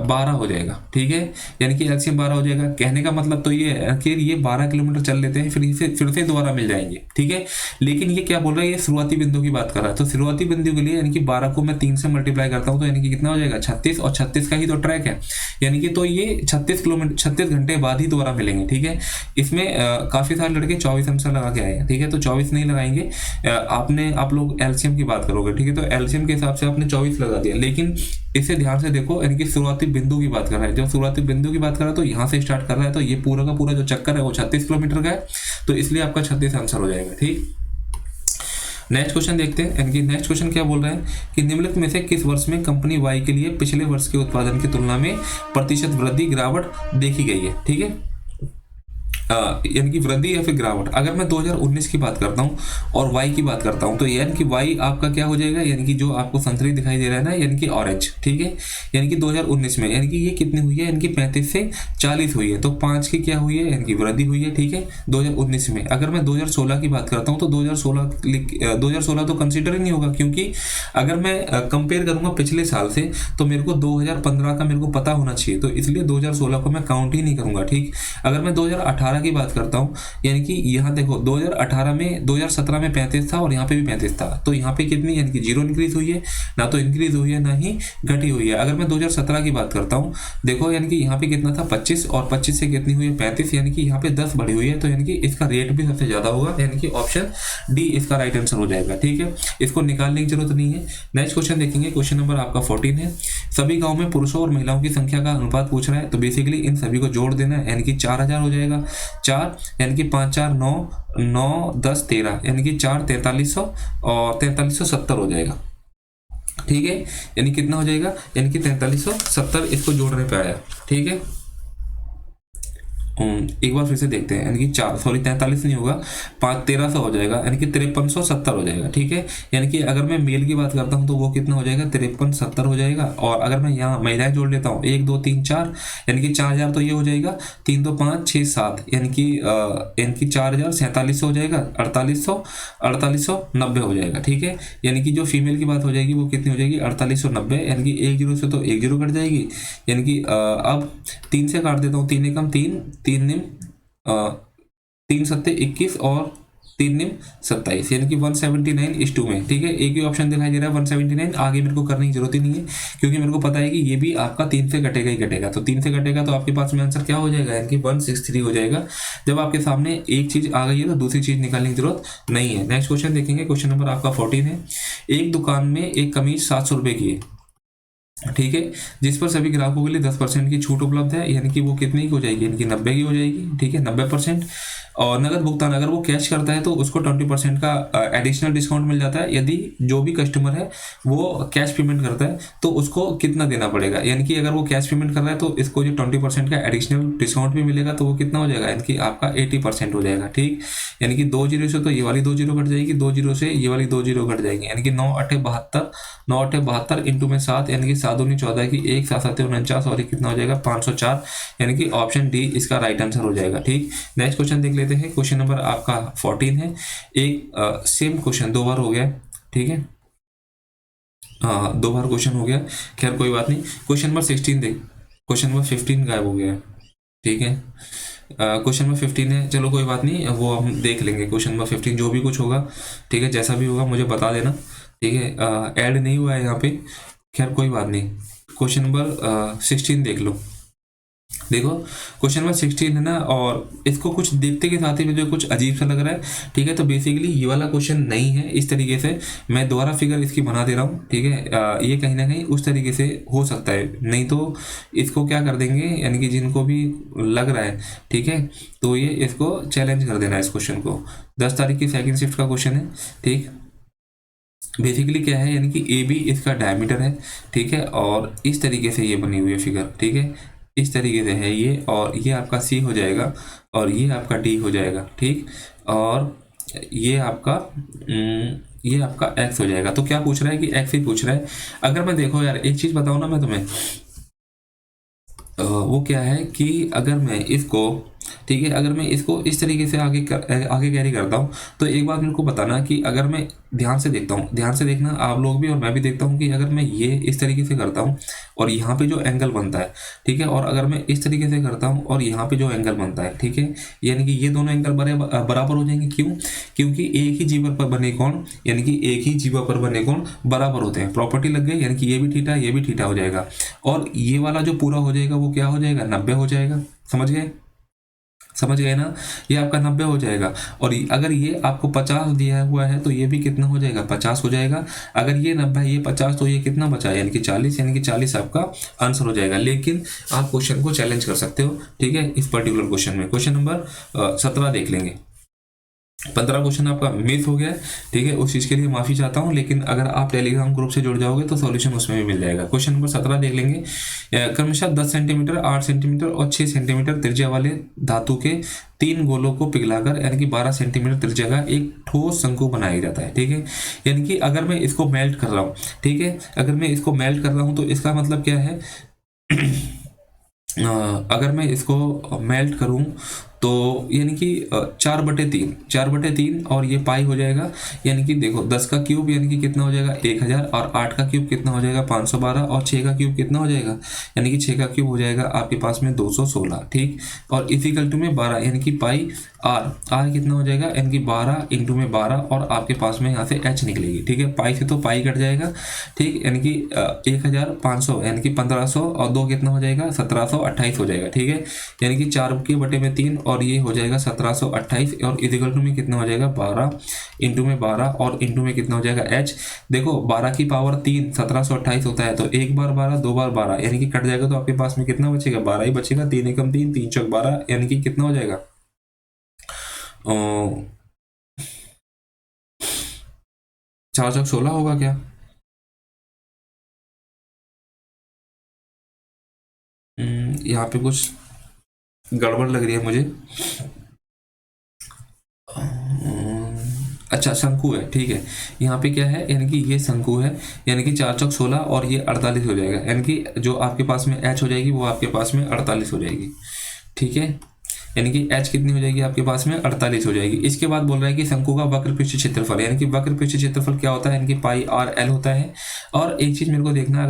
12 हो जाएगा, ठीक है, यानी कि एलसीएम 12 हो जाएगा। कहने का मतलब तो ये है कि ये 12 किलोमीटर चल लेते हैं, फिर से दोबारा मिल जाएंगे, ठीक है। लेकिन ये क्या बोल रहा है, ये शुरुआती बिंदु की बात कर रहा है, तो शुरुआती बिंदु के लिए यानी कि 12 को मैं 3 से मल्टीप्लाई करता हूँ, तो यानी कि कितना हो जाएगा 36, और 36 का ही तो ट्रैक है, यानी कि तो ये 36 घंटे बाद ही दोबारा मिलेंगे, ठीक है। इसमें काफी सारे लड़के 24 आंसर लगा के आए हैं, ठीक है, तो 24 नहीं लगाएंगे, आप लोग एलसीएम की बात करोगे, ठीक है, तो एलसीएम के हिसाब से आपने 24 लगा दिया, लेकिन इसे ध्यान से देखो, यानी कि शुरुआती बिंदु की बात कर रहा है, जब शुरुआती बिंदु की बात कर रहा है तो यहाँ से स्टार्ट कर रहा है, तो ये पूरा का पूरा जो चक्कर है वो 36 किलोमीटर का है, तो इसलिए आपका 36 आंसर हो जाएगा, ठीक। नेक्स्ट क्वेश्चन देखते हैं। यानी कि नेक्स्ट क्वेश्चन क्या बोल रहा है कि निम्नलिखित में से किस वर्ष में कंपनी वाई के लिए पिछले वर्ष के उत्पादन की तुलना में प्रतिशत वृद्धि गिरावट देखी गई है, ठीक है, यानी कि वृद्धि या फिर गिरावट। अगर मैं 2019 की बात करता हूँ और वाई की बात करता हूँ, तो यानी कि वाई आपका क्या हो जाएगा, यानी कि जो आपको संतरी दिखाई दे रहा है ना, यानी कि ऑरेंज, ठीक है, यानी कि 2019 में यानी कि ये कितनी हुई है, यानी कि 35 से 40 हुई है, तो 5 की क्या हुई है, यानी कि वृद्धि हुई है, ठीक है, 2019 में। अगर मैं 2016 की बात करता हूँ तो 2016 तो कंसिडर ही नहीं होगा, क्योंकि अगर मैं कंपेयर करूंगा पिछले साल से तो मेरे को 2015 का मेरे को पता होना चाहिए, तो इसलिए 2016 को मैं काउंट ही नहीं करूंगा, ठीक। अगर मैं 2018 की बात करता हूं, यानी कि यहाँ देखो 2017 में 35 था और यहाँ पे भी 35 था, तो यहाँ पे कितनी, यानी कि 0 इंक्रीज हुई है, ना तो इंक्रीज हुई है ना ही घटी हुई है। अगर मैं 2017 की बात करता हूँ, देखो यानी कि यहाँ पे कितना था 25, और 25 से कितनी हुई है 35, यानी कि यहाँ पे 10 बढ़ी हुई है, तो यानी कि इसका रेट भी सबसे ज्यादा होगा, यानी कि ऑप्शन डी इसका राइट आंसर हो जाएगा, ठीक है, इसको निकालने की जरूरत नहीं है। नेक्स्ट क्वेश्चन देखेंगे, क्वेश्चन नंबर आपका 14 है। सभी गाँव में पुरुषों और महिलाओं की संख्या का अनुपात पूछ रहा है, तो बेसिकली इन सभी को जोड़ देना है, यानी कि 4000 हो जाएगा, 4 यानी कि 5 4 9 9 10 13, यानी कि 4 4300 और 4370 हो जाएगा, ठीक है, यानी कितना हो जाएगा, यानी कि 4370 इसको जोड़ने पे आया, ठीक है। एक बार फिर से देखते हैं, यानी कि 43 नहीं होगा, 1300 हो जाएगा, यानी कि 5370 हो जाएगा, ठीक है। यानी कि अगर मैं मेल की बात करता हूं तो वो कितना हो जाएगा, 5370 हो जाएगा, और अगर मैं यहाँ महिलाएं जोड़ लेता हूँ 1 2 3 4, यानी कि 4000 तो ये हो जाएगा, 3 2 5 6 7, यानी कि 4000 हो जाएगा, 4890 हो जाएगा, ठीक है। यानी कि जो फीमेल की बात हो जाएगी वो कितनी हो जाएगी, 4890, यानी कि 1 0 से तो 1 0 कट जाएगी, यानी कि अब 3 से काट देता हूँ, 3 एकम 3 3 निम 3 सत्ते 21 और 3 निम 27, यानी कि 179:2 में, ठीक है। एक ही ऑप्शन दिखाई दे रहा है 179, आगे मेरे को करने की जरूरत ही नहीं है, क्योंकि मेरे को पता है कि ये भी आपका 3 से कटेगा ही कटेगा, तो 3 से कटेगा तो आपके पास में आंसर क्या हो जाएगा, यानी कि 163 हो जाएगा। जब आपके सामने एक चीज आ गई है तो दूसरी चीज निकालने की जरूरत नहीं है। नेक्स्ट क्वेश्चन देखेंगे, क्वेश्चन नंबर आपका 14 है। एक दुकान में एक कमीज 700 रुपए की है, ठीक है, जिस पर सभी ग्राहकों के लिए 10% की छूट उपलब्ध है, यानी कि वो कितनी की हो जाएगी, यानी कि 90 की हो जाएगी, ठीक है, 90%। और नगद भुगतान अगर वो कैश करता है तो उसको 20% का एडिशनल डिस्काउंट मिल जाता है। यदि जो भी कस्टमर है वो कैश पेमेंट करता है तो उसको कितना देना पड़ेगा, यानी कि अगर वो कैश पेमेंट कर रहा है तो इसको जो 20% का एडिशनल डिस्काउंट भी मिलेगा, तो वो कितना हो जाएगा, यानी कि आपका 80% हो जाएगा, ठीक। यानी कि 2 0 से तो ये वाली 2 0 कट जाएगी, 2 0 से ये वाली 2 0 कट जाएगी, यानी कि 9 8 72 9 8 72 इंटू में 7, यानी कि 7 दूनी 14 की 1 7 7 49, और ये कितना हो जाएगा 504, यानी कि ऑप्शन डी इसका राइट आंसर हो जाएगा, ठीक। नेक्स्ट क्वेश्चन देख लेते हैं, क्वेश्चन नंबर आपका 14 है। एक सेम क्वेश्चन 2 बार हो गया, ठीक है। हाँ 2 बार क्वेश्चन हो गया, खैर कोई बात नहीं। क्वेश्चन नंबर 16 देख, क्वेश्चन नंबर 15 गायब हो गया है, ठीक है। क्वेश्चन नंबर 15 है, चलो कोई बात नहीं, वो हम देख लेंगे। क्वेश्चन नंबर 15 जो भी कुछ होगा, ठीक है, जैसा भी होगा मुझे बता देना, ठीक है। ऐड नहीं हुआ है यहाँ पे, खैर कोई बात नहीं। क्वेश्चन नंबर 16 देख लो। देखो क्वेश्चन नंबर 16 है ना, और इसको कुछ देखते के साथ ही मुझे कुछ अजीब सा लग रहा है, ठीक है। तो बेसिकली ये वाला क्वेश्चन नहीं है इस तरीके से, मैं दोबारा फिगर इसकी बना दे रहा हूँ, ठीक है। ये कहीं ना कहीं उस तरीके से हो सकता है, नहीं तो इसको क्या कर देंगे, यानी कि जिनको भी लग रहा है, ठीक है, तो ये इसको चैलेंज कर देना है इस क्वेश्चन को। 10 तारीख की सेकेंड शिफ्ट का क्वेश्चन है, ठीक। बेसिकली क्या है, यानी कि ए बी इसका डायमीटर है, ठीक है, और इस तरीके से ये बनी हुई है फिगर, ठीक है, इस तरीके से है ये, और ये आपका सी हो जाएगा और ये आपका डी हो जाएगा, ठीक। और ये आपका एक्स हो जाएगा। तो क्या पूछ रहा है कि एक्स ही पूछ रहा है। अगर मैं देखो यार एक चीज बताऊं ना मैं तुम्हें, वो क्या है कि अगर मैं इसको, ठीक है, अगर मैं इसको इस तरीके से आगे कैरी करता हूँ, तो एक बात मेरे को बताना कि अगर मैं ध्यान से देखता हूँ, ध्यान से देखना आप लोग भी और मैं भी देखता हूँ कि अगर मैं ये इस तरीके से करता हूँ और यहाँ पे जो एंगल बनता है, ठीक है, और अगर मैं इस तरीके से करता हूँ और यहाँ पे जो एंगल बनता है, ठीक है, यानी कि ये दोनों एंगल बराबर हो जाएंगे। क्यों? क्योंकि एक ही जीवा पर बने कोण, यानी कि एक ही जीवा पर बने कोण बराबर होते हैं। प्रॉपर्टी लग गई, यानी कि ये भी थीटा ये भी थीटा हो जाएगा, और ये वाला जो पूरा हो जाएगा वो क्या हो जाएगा, 90 हो जाएगा। समझ गए? समझ गए ना? ये आपका 90 हो जाएगा। और अगर ये आपको 50 दिया हुआ है तो ये भी कितना हो जाएगा, 50 हो जाएगा। अगर ये 90 है ये 50, तो ये कितना बचा, यानी कि 40, यानी कि 40 आपका आंसर हो जाएगा। लेकिन आप क्वेश्चन को चैलेंज कर सकते हो, ठीक है, इस पर्टिकुलर क्वेश्चन में। क्वेश्चन नंबर 17 देख लेंगे। 15 क्वेश्चन आपका मिस हो गया, ठीक है, उस चीज़ के लिए माफ़ी चाहता हूँ, लेकिन अगर आप टेलीग्राम ग्रुप से जुड़ जाओगे तो सॉल्यूशन उसमें भी मिल जाएगा। क्वेश्चन नंबर 17 देख लेंगे। क्रमशः 10 सेंटीमीटर, 8 सेंटीमीटर और 6 सेंटीमीटर त्रिज्या वाले धातु के 3 गोलों को पिघलाकर, यानी कि 12 सेंटीमीटर त्रिज्या का एक ठोस शंकु बनाया जाता है, ठीक है। यानी कि अगर मैं इसको मेल्ट कर रहा हूँ, ठीक है, अगर मैं इसको मेल्ट कर रहा हूँ तो इसका मतलब क्या है अगर मैं इसको मेल्ट करूं तो यानी कि 4/3 और ये पाई हो जाएगा, यानी कि देखो 10 का क्यूब यानी कि कितना हो जाएगा 1000, और 8 का क्यूब कितना हो जाएगा 512, और 6 का क्यूब कितना हो जाएगा, यानी कि 6 का क्यूब हो जाएगा आपके पास में 216, ठीक। और इक्वल टू में 12, यानी कि पाई आर कितना हो जाएगा, यानी कि 12 इंटू में 12, और आपके पास में यहाँ से एच निकलेगी, ठीक है। पाई से तो पाई कट जाएगा, ठीक, यानी कि 1500 यानी कि 1500 और 2 कितना हो जाएगा 1728 हो जाएगा, ठीक है। यानी कि 4/3 और ये हो जाएगा 1728, और इक्वल टू में कितना हो जाएगा 12 इंटू में 12, और इंटू में कितना हो जाएगा एच। देखो 12 की पावर 3 1728 होता है, तो एक बार 12 दो बार 12, यानी कि कट जाएगा, तो आपके पास में कितना बचेगा 12 ही बचेगा। 3 एकम 3 3 चौक 12, यानी कि कितना हो जाएगा 4 चौक 16 होगा क्या? यहाँ पे कुछ गड़बड़ लग रही है मुझे। अच्छा शंकु है, ठीक है। यहाँ पे क्या है, यानी कि ये शंकु है, यानी कि 4 चौक 16 और ये 48 हो जाएगा, यानी कि जो आपके पास में एच हो जाएगी वो आपके पास में 48 हो जाएगी, ठीक है। यानी कि एच कितनी हो जाएगी आपके पास में 48 हो जाएगी। इसके बाद बोल रहा है कि शंकु का वक्र पृष्ठ क्षेत्रफल, यानी कि वक्र पृष्ठ क्षेत्रफल क्या होता है, यानी कि पाई आर एल होता है। और एक चीज मेरे को देखना,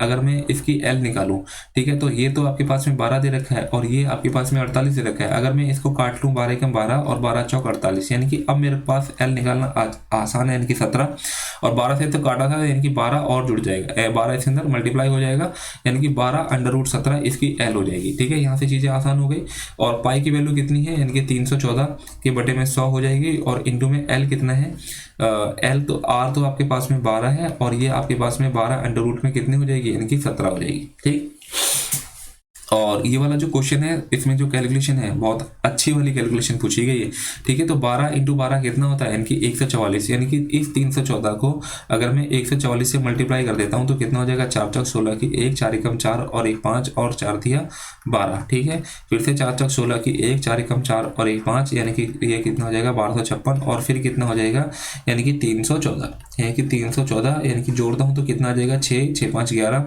अगर मैं इसकी एल निकालूं, ठीक है, तो ये तो आपके पास में 12 दे रखा है और ये आपके पास में 48 दे रखा है। अगर मैं इसको काट लूं 12 एकम 12 और 12 चौक 48, यानी कि अब मेरे पास एल निकालना आसान है, यानी कि 17, और 12 से तो काटा था, यानी कि 12 और जुड़ जाएगा, 12 इसके अंदर मल्टीप्लाई हो जाएगा, यानी कि 12√17 इसकी एल हो जाएगी, ठीक है। यहाँ से चीजें आसान हो गई। और पाई की वैल्यू कितनी है, यानी कि 314 के बटे में 100 हो जाएगी, और इंटू में एल कितना है, एल तो आर तो आपके पास में 12 है, और ये आपके पास में 12 अंडर रूट में कितनी हो जाएगी, यानी कि 17 हो जाएगी, ठीक। और ये वाला जो क्वेश्चन है इसमें जो कैलकुलेशन है बहुत अच्छी वाली कैलकुलेशन पूछी गई है, ठीक है। तो 12 इंटू 12 कितना होता है, यानी कि 144, यानी कि इस 314 को अगर मैं 144 से मल्टीप्लाई कर देता हूँ तो कितना हो जाएगा 4 चौक 16 की 1, 4 एकम 4 और 1 5 और 4 दिया 12, ठीक है। फिर से 4 चौक 16 की 1, 4 एकम 4 और 1 5, यानी कि ये कितना हो जाएगा 1256, और फिर कितना हो जाएगा, यानी कि 314, यानी कि 314, यानी कि जोड़ता हूँ तो कितना आ जाएगा 6 6 5 11,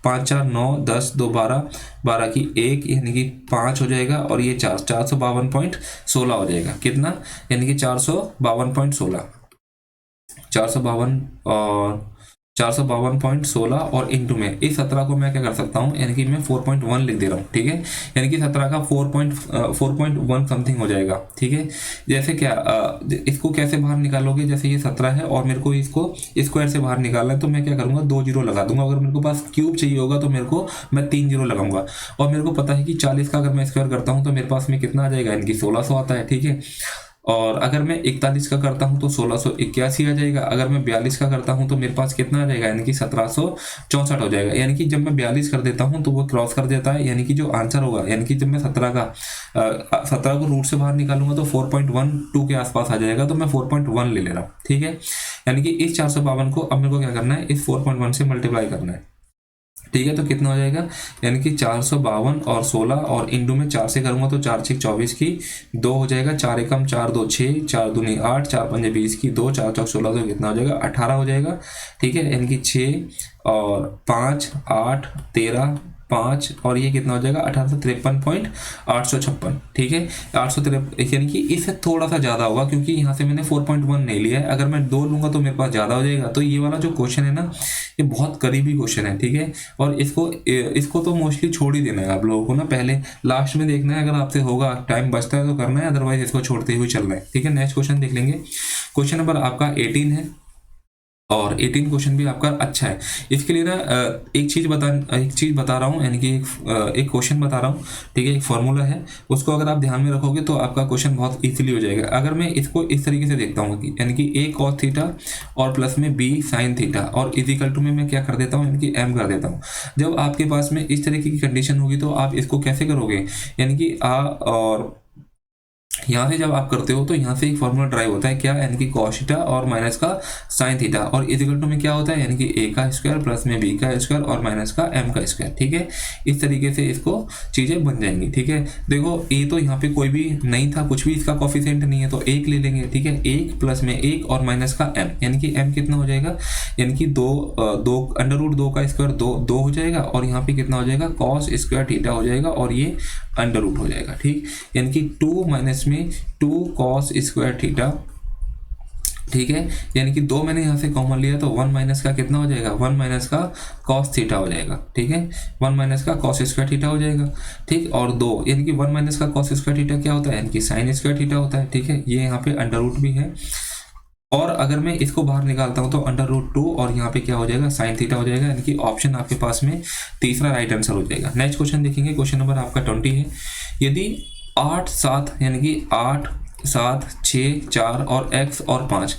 5 4 9 10 2 12, 12 की 1 यानी कि 5 हो जाएगा, और ये 452.16 हो जाएगा। कितना, यानी कि 452.16, 452 और 452.16 और इंटू में इस 17 को मैं क्या कर सकता हूँ, यानी कि मैं 4.1 लिख दे रहा हूँ, ठीक है। यानी कि 17 का 4.1 समथिंग हो जाएगा, ठीक है। जैसे क्या इसको कैसे बाहर निकालोगे, जैसे ये 17 है और मेरे को इसको स्क्वायर से बाहर निकालना है, तो मैं क्या करूँगा, 2 जीरो लगा दूंगा। अगर मेरे को पास क्यूब चाहिए होगा तो मेरे को मैं 3 जीरो लगाऊंगा। और मेरे को पता है कि 40 का अगर मैं स्क्वायर करता हूँ तो मेरे पास में कितना आ जाएगा, यानी कि 1600 आता है, ठीक है। और अगर मैं 41 का करता हूं तो 1681 आ जाएगा। अगर मैं 42 का करता हूं तो मेरे पास कितना आ जाएगा, यानी कि 1764 हो जाएगा। यानी कि जब मैं 42 कर देता हूं तो वो क्रॉस कर देता है, यानी कि जो आंसर होगा, यानी कि जब मैं 17 को रूट से बाहर निकालूंगा तो 4.12 के आसपास आ जाएगा, तो मैं 4.1 ले रहा हूँ, ठीक है। यानी कि इस 452 को अब मेरे को क्या करना है, इस 4.1 से मल्टीप्लाई करना है, ठीक है। तो कितना हो जाएगा, यानी कि 452 और 16 और इंटू में 4 से करूंगा तो 4 6 24 की 2 हो जाएगा, 4 एकम 4 2 6, 4 दूनी 8, 4 5 20 की 2, 4 चौक 16, तो कितना हो जाएगा 18 हो जाएगा, ठीक है। यानी कि 6 और 5 8 13 5 और ये कितना हो जाएगा 1853.856, ठीक है। 853, यानी कि इससे थोड़ा सा ज़्यादा होगा क्योंकि यहाँ से मैंने 4.1 नहीं लिया है। अगर मैं 2 लूँगा तो मेरे पास ज़्यादा हो जाएगा। तो ये वाला जो क्वेश्चन है ना, ये बहुत करीबी क्वेश्चन है, ठीक है। और इसको तो मोस्टली छोड़ ही देना है आप लोगों को ना, पहले लास्ट में देखना है। अगर आपसे होगा, टाइम बचता है तो करना है, अदरवाइज इसको छोड़ते हुए चलना है, ठीक है। नेक्स्ट क्वेश्चन देख लेंगे। क्वेश्चन नंबर आपका 18 है और 18 क्वेश्चन भी आपका अच्छा है। इसके लिए ना एक चीज़ बता रहा हूँ, यानी कि एक क्वेश्चन बता रहा हूँ, ठीक है। एक फॉर्मूला है, उसको अगर आप ध्यान में रखोगे तो आपका क्वेश्चन बहुत इजीली हो जाएगा। अगर मैं इसको इस तरीके से देखता हूँ कि यानी कि a cos थीटा और प्लस में b sin थीटा और इजिकल टू में मैं क्या कर देता हूँ, यानी कि m कर देता हूँ। जब आपके पास में इस तरीके की कंडीशन होगी तो आप इसको कैसे करोगे, यानी कि और यहाँ से जब आप करते हो तो यहाँ से एक फॉर्मूला ड्राइव होता है, क्या, यानी कि cos थीटा और माइनस का sin थीटा और इजिकल टू में क्या होता है, यानी कि a का स्क्वायर प्लस में b का स्क्वायर और माइनस का m का स्क्वायर, ठीक है। इस तरीके से इसको चीज़ें बन जाएंगी, ठीक है। देखो a तो यहाँ पे कोई भी नहीं था, कुछ भी इसका कॉफिशिएंट नहीं है, तो 1 ले लेंगे, ठीक है। 1 प्लस में 1 और माइनस का m, यानी कि m कितना हो जाएगा, यानी कि 2 अंडर रूट 2 का स्क्वायर 2 हो जाएगा और यहाँ पे कितना हो जाएगा, cos स्क्वायर थीटा हो जाएगा और ये अंडर रूट हो जाएगा, ठीक। यानी कि 2 माइनस में 2 cos स्क्वायर थीटा, ठीक है। यानी कि 2 मैंने यहाँ से कॉमन लिया तो 1 माइनस का कितना हो जाएगा, 1 माइनस का cos थीटा हो जाएगा, ठीक है। 1 माइनस का cos स्क्वायर थीटा हो जाएगा, ठीक। और 2 यानी कि 1 माइनस का cos स्क्वायर थीटा क्या होता है, यानी कि sin स्क्वायर थीटा होता है, ठीक है। ये यहाँ पे अंडर रूट भी है और अगर मैं इसको बाहर निकालता हूं तो अंडर रूट 2 और यहाँ पे क्या हो जाएगा, sin थीटा हो जाएगा। यानी कि ऑप्शन आपके पास में तीसरा राइट आंसर हो जाएगा। नेक्स्ट क्वेश्चन देखेंगे। क्वेश्चन नंबर आपका 20 है। यदि 8 7 यानी कि 8 7 6 4 और x और 5